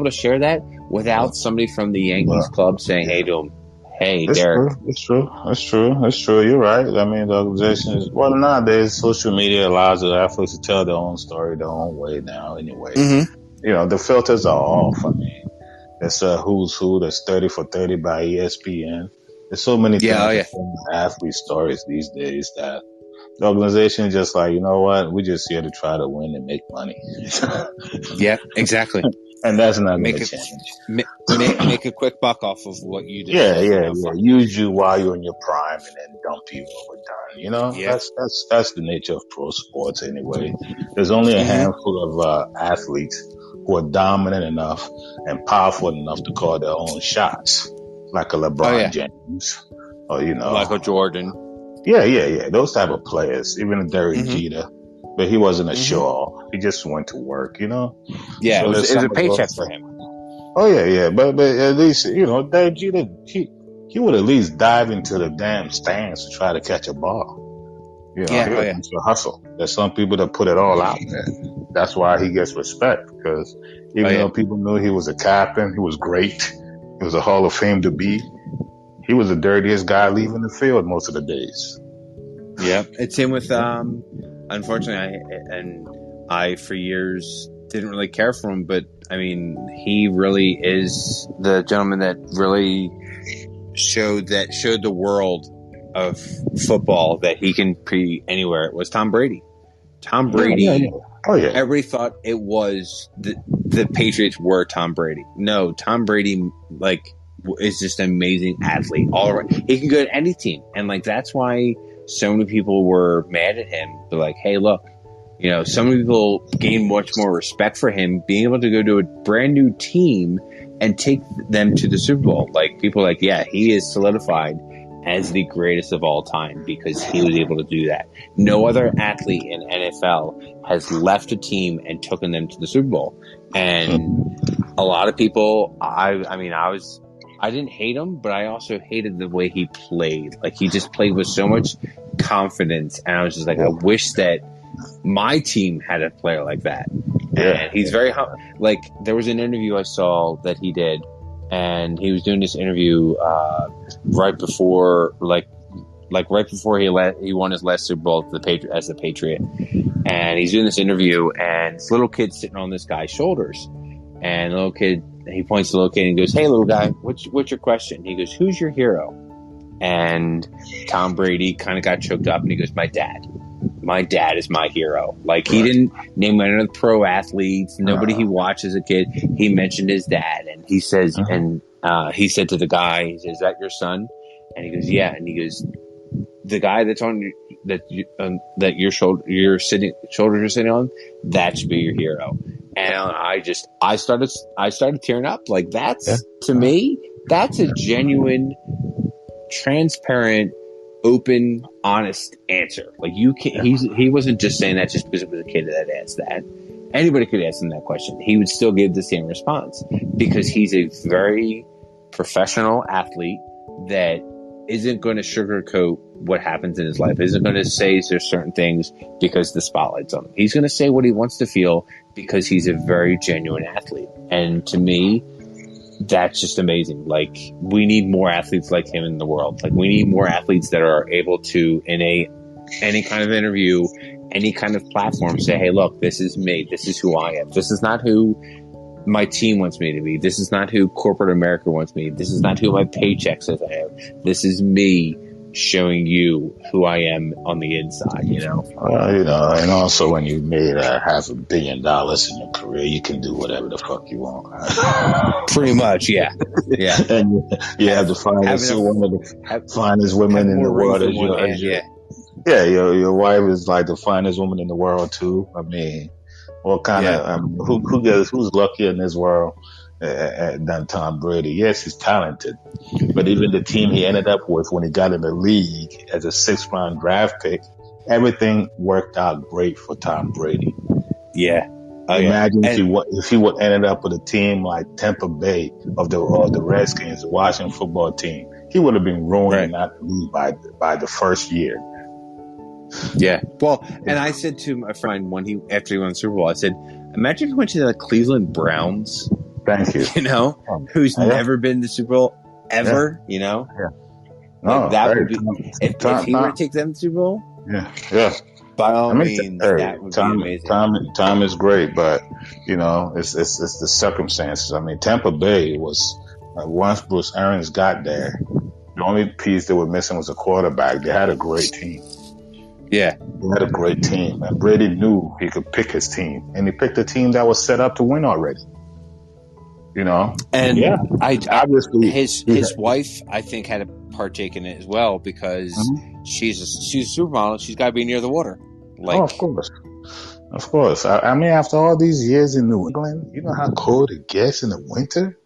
to share that without somebody from the Yankees club saying, hey, to him, hey, Derek. It's true. You're right. I mean, the organization is, nowadays social media allows the athletes to tell their own story their own way now anyway. The filters are off. I mean, it's a who's who. That's 30 for 30 by ESPN. There's so many things athlete stories these days that the organization is just like, you know what? We're just here to try to win and make money. Yeah, exactly. And that's not going to change. Make a quick buck off of what you did. Yeah. Use you while you're in your prime and then dump you when we're done. That's the nature of pro sports anyway. There's only a handful of athletes who are dominant enough and powerful enough to call their own shots, like a LeBron James or Michael Jordan. Yeah. Those type of players, even a Derek Jeter, but he wasn't a show-off. He just went to work, Yeah, so it was a paycheck for him. Oh yeah. But at least, Derek Jeter, he would at least dive into the damn stands to try to catch a ball. He was a hustle. There's some people that put it all out there. That's why he gets respect, because even though people knew he was a captain, he was great, he was a Hall of Fame to be, he was the dirtiest guy leaving the field most of the days. Yeah, it's same with, unfortunately, I for years didn't really care for him, but I mean, he really is the gentleman that really showed the world of football that he can be anywhere. It was Tom Brady. Tom Brady. Yeah. Oh yeah. Everybody thought it was the Patriots were Tom Brady. No, Tom Brady is just an amazing athlete all around. He can go to any team, and that's why so many people were mad at him. They're like, hey, look, so many people gained much more respect for him being able to go to a brand new team and take them to the Super Bowl. Like, people are like, yeah, he is solidified as the greatest of all time because he was able to do that. No other athlete in NFL has left a team and taken them to the Super Bowl. And a lot of people, I didn't hate him, but I also hated the way he played. Like, he just played with so much confidence, and I was just like, I wish that my team had a player like that. And he's very there was an interview I saw that he did, and he was doing this interview right before, like right before he won his last Super Bowl as the Patriot, and he's doing this interview, and this little kid's sitting on this guy's shoulders, and the little kid, he points to the little kid and goes, "Hey, little guy, what's your question?" He goes, "Who's your hero?" And Tom Brady kind of got choked up, and he goes, "My dad. My dad is my hero." Like, he didn't name any of the pro athletes, nobody he watched as a kid. He mentioned his dad, and he says, and he said to the guy, he says, "Is that your son?" And he goes, "Yeah." And he goes, "The guy that's on your shoulders are sitting on, that should be your hero." And I started tearing up. Like, that's to me, that's a genuine, transparent, open, honest answer. Like, he wasn't just saying that just because it was a kid that asked that. Anybody could ask him that question. He would still give the same response because he's a very professional athlete that isn't going to sugarcoat what happens in his life, isn't going to say there's certain things because the spotlight's on him. He's going to say what he wants to feel because he's a very genuine athlete. And to me, that's just amazing. Like, we need more athletes like him in the world. Like, we need more athletes that are able to, in any kind of interview, any kind of platform, say, "Hey, look, this is me. This is who I am. This is not who my team wants me to be. This is not who corporate America wants me. This is not who my paycheck says I am. This is me showing you who I am on the inside," you know? And also when you made $500 million in your career, you can do whatever the fuck you want. Pretty much, yeah. Yeah. And you have the finest women in the world. Your wife is like the finest woman in the world too. I mean, what kind of, who's luckier in this world than Tom Brady? Yes, he's talented, but even the team he ended up with when he got in the league as a 6th-round draft pick, everything worked out great for Tom Brady. Yeah. Imagine if he would ended up with a team like Tampa Bay or the Redskins, the Washington football team. He would have been ruined in that league by the first year. Yeah. Well, and I said to my friend after he won the Super Bowl, I said, imagine if he went to the Cleveland Browns. Thank you. You know, who's never been to the Super Bowl ever, you know? Yeah. Like, that would be, if he were to take them to the Super Bowl. Yeah. By all means, that would be amazing. Tom is great, but, you know, it's the circumstances. I mean, Tampa Bay was, once Bruce Arians got there, the only piece they were missing was a quarterback. They had a great team. Yeah. They had a great team. And Brady knew he could pick his team. And he picked a team that was set up to win already. You know? And obviously his wife, I think, had to partake in it as well because she's a supermodel. She's got to be near the water. Like, of course. I mean, after all these years in New England, you know how cold it gets in the winter?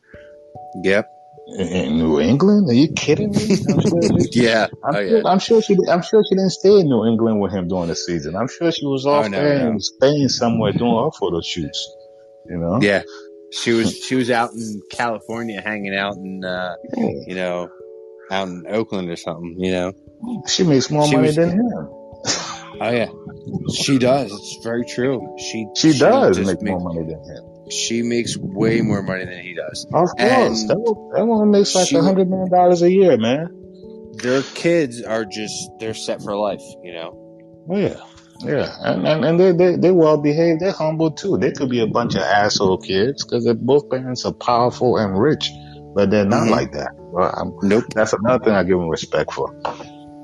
Yep. In New England? Are you kidding me? I'm sure she didn't stay in New England with him during the season. I'm sure she was off in Spain somewhere doing her photo shoots. You know? Yeah. She was out in California hanging out in you know, out in Oakland or something, you know. She makes more money than him. Oh yeah. She does. It's very true. She does make more money than him. She makes way more money than he does. Of course. And that woman makes like $100 million a year, man. Their kids are they're set for life, you know? Oh, yeah. Yeah. And they're well behaved. They're humble too. They could be a bunch of asshole kids because both parents are powerful and rich, but they're not like that. Well, nope. That's another thing I give him respect for.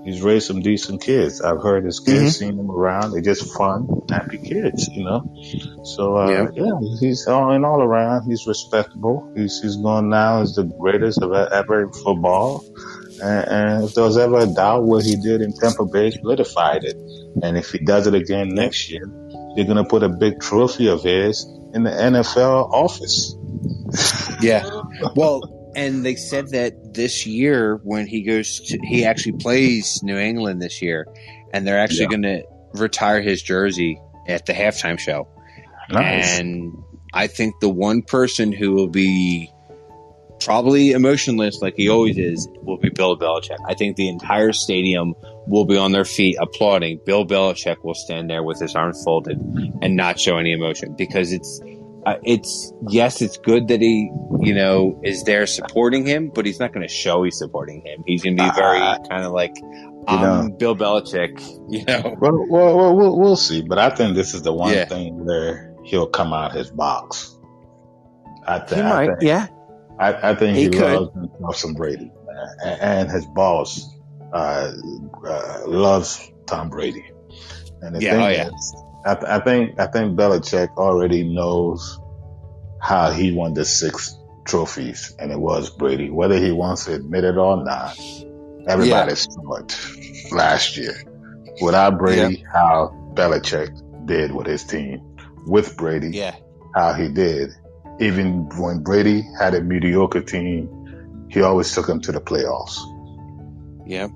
He's raised some decent kids. I've heard his kids, seen them around. They're just fun, happy kids, you know? So, he's all around. He's respectable. He's going now as the greatest ever in football. And if there was ever a doubt what he did in Tampa Bay, solidified it. And if he does it again next year, they're going to put a big trophy of his in the NFL office. Yeah. Well, and they said that this year when he actually plays New England this year, and they're actually going to retire his jersey at the halftime show. Nice. And I think the one person who will be probably emotionless like he always is will be Bill Belichick. I think the entire stadium will be on their feet applauding. Bill Belichick will stand there with his arms folded and not show any emotion because it's good that he, is there supporting him, but he's not going to show he's supporting him. He's going to be very kind of like, Bill Belichick, Well, we'll see. But I think this is the one thing where he'll come out his box. I think he loves himself some Brady, and his boss loves Tom Brady. And the thing is, I think Belichick already knows how he won the 6 trophies, and it was Brady. Whether he wants to admit it or not, everybody saw it last year. Without Brady, how Belichick did with his team. With Brady, how he did. Even when Brady had a mediocre team, he always took them to the playoffs. Yeah.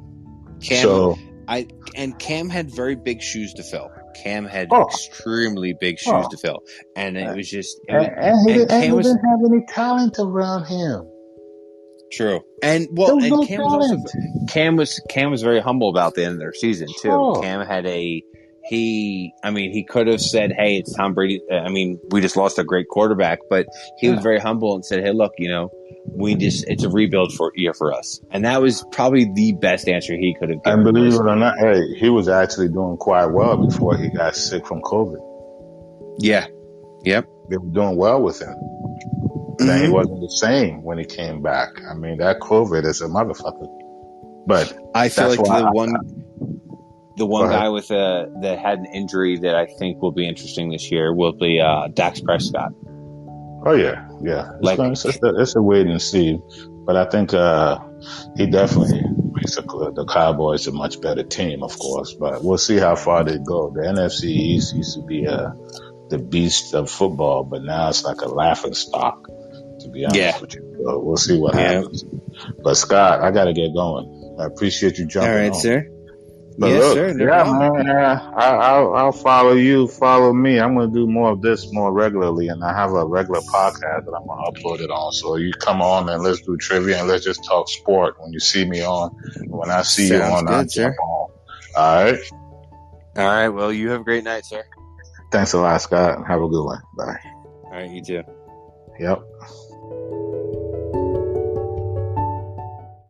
Cam had very big shoes to fill. Cam had extremely big shoes to fill, and it was just. He didn't have any talent around him. True, Cam was very humble about the end of their season too. Cam had he could have said, "Hey, it's Tom Brady." We just lost a great quarterback, but he was very humble and said, "Hey, look, it's a rebuild year for us," and that was probably the best answer he could have given. And believe it or not, he was actually doing quite well before he got sick from COVID. Yeah, yep, they were doing well with him. Then he wasn't the same when he came back. That COVID is a motherfucker. But I feel like the one guy with that had an injury that I think will be interesting this year will be Dax Prescott. Oh yeah. It's a wait and see, but I think he definitely makes the Cowboys a much better team, of course. But we'll see how far they go. The NFC East used to be the beast of football, but now it's like a laughing stock. To be honest with you, so we'll see what happens. But Scott, I got to get going. I appreciate you jumping on. All right, sir. But yes, look, sir. No problem. Man, I'll follow you. Follow me. I'm going to do more of this more regularly, and I have a regular podcast that I'm going to upload it on. So you come on and let's do trivia and let's just talk sport. When you see me on, when I see you on, I'll jump on. All right. All right. Well, you have a great night, sir. Thanks a lot, Scott. Have a good one. Bye. All right. You too. Yep.